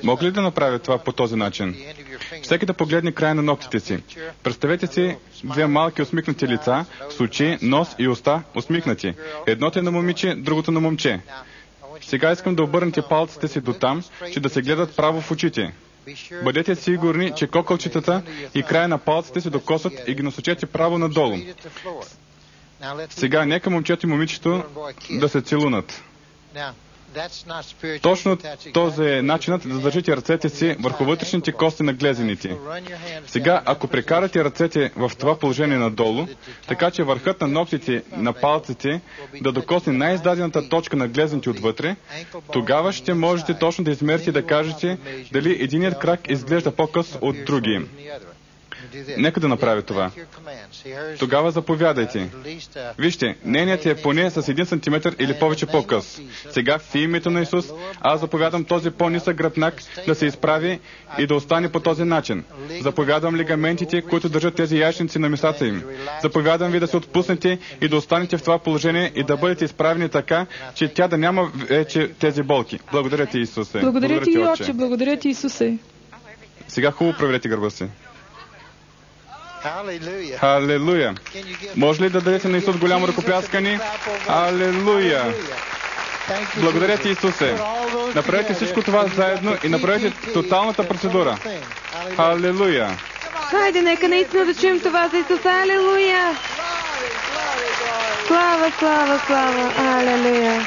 [SPEAKER 1] мога ли да направя това по този начин? Всеки да погледне края на ногтите си. Представете си 2 малки усмихнати лица, с очи, нос и уста усмихнати. Едното е на момиче, другото на момче. Сега искам да обърнете палците си до там, че да се гледат право в очите. Бъдете сигурни, че кокълчетата и края на палците се докосват и ги насочете право надолу. Сега нека момчето и момичето да се целунат. Точно този е начинът да държите ръцете си върху вътрешните кости на глезените. Сега, ако прекарате ръцете в това положение надолу, така че върхът на ногтите на палците да докосне най-издадената точка на глезените отвътре, тогава ще можете точно да измерите и да кажете дали единият крак изглежда по-къс от другия. Нека да направя това. Тогава заповядайте. Вижте, нейният е поне с 1 сантиметър или повече по-къс. Сега в името на Исус, аз заповядам този по-нисък гръбнак да се изправи и да остане по този начин. Заповядам лигаментите, които държат тези яйчници на местата им. Заповядам ви да се отпуснете и да останете в това положение и да бъдете изправени така, че тя да няма вече тези болки. Благодаря ти, Исусе.
[SPEAKER 3] Благодаря ти, Отче. Благодаря ти, Исусе.
[SPEAKER 1] Сега хубаво проверете гърба си. Халелуя! Може ли да дадете на Исус голямо ръкопляскане? Халелуя! Благодаря ти, Исусе! Направете всичко това заедно и направете тоталната процедура. Халелуя!
[SPEAKER 2] Хайде, нека наистина да чуем това за Исус. Алелуя! Слава, слава, слава! Алелуя!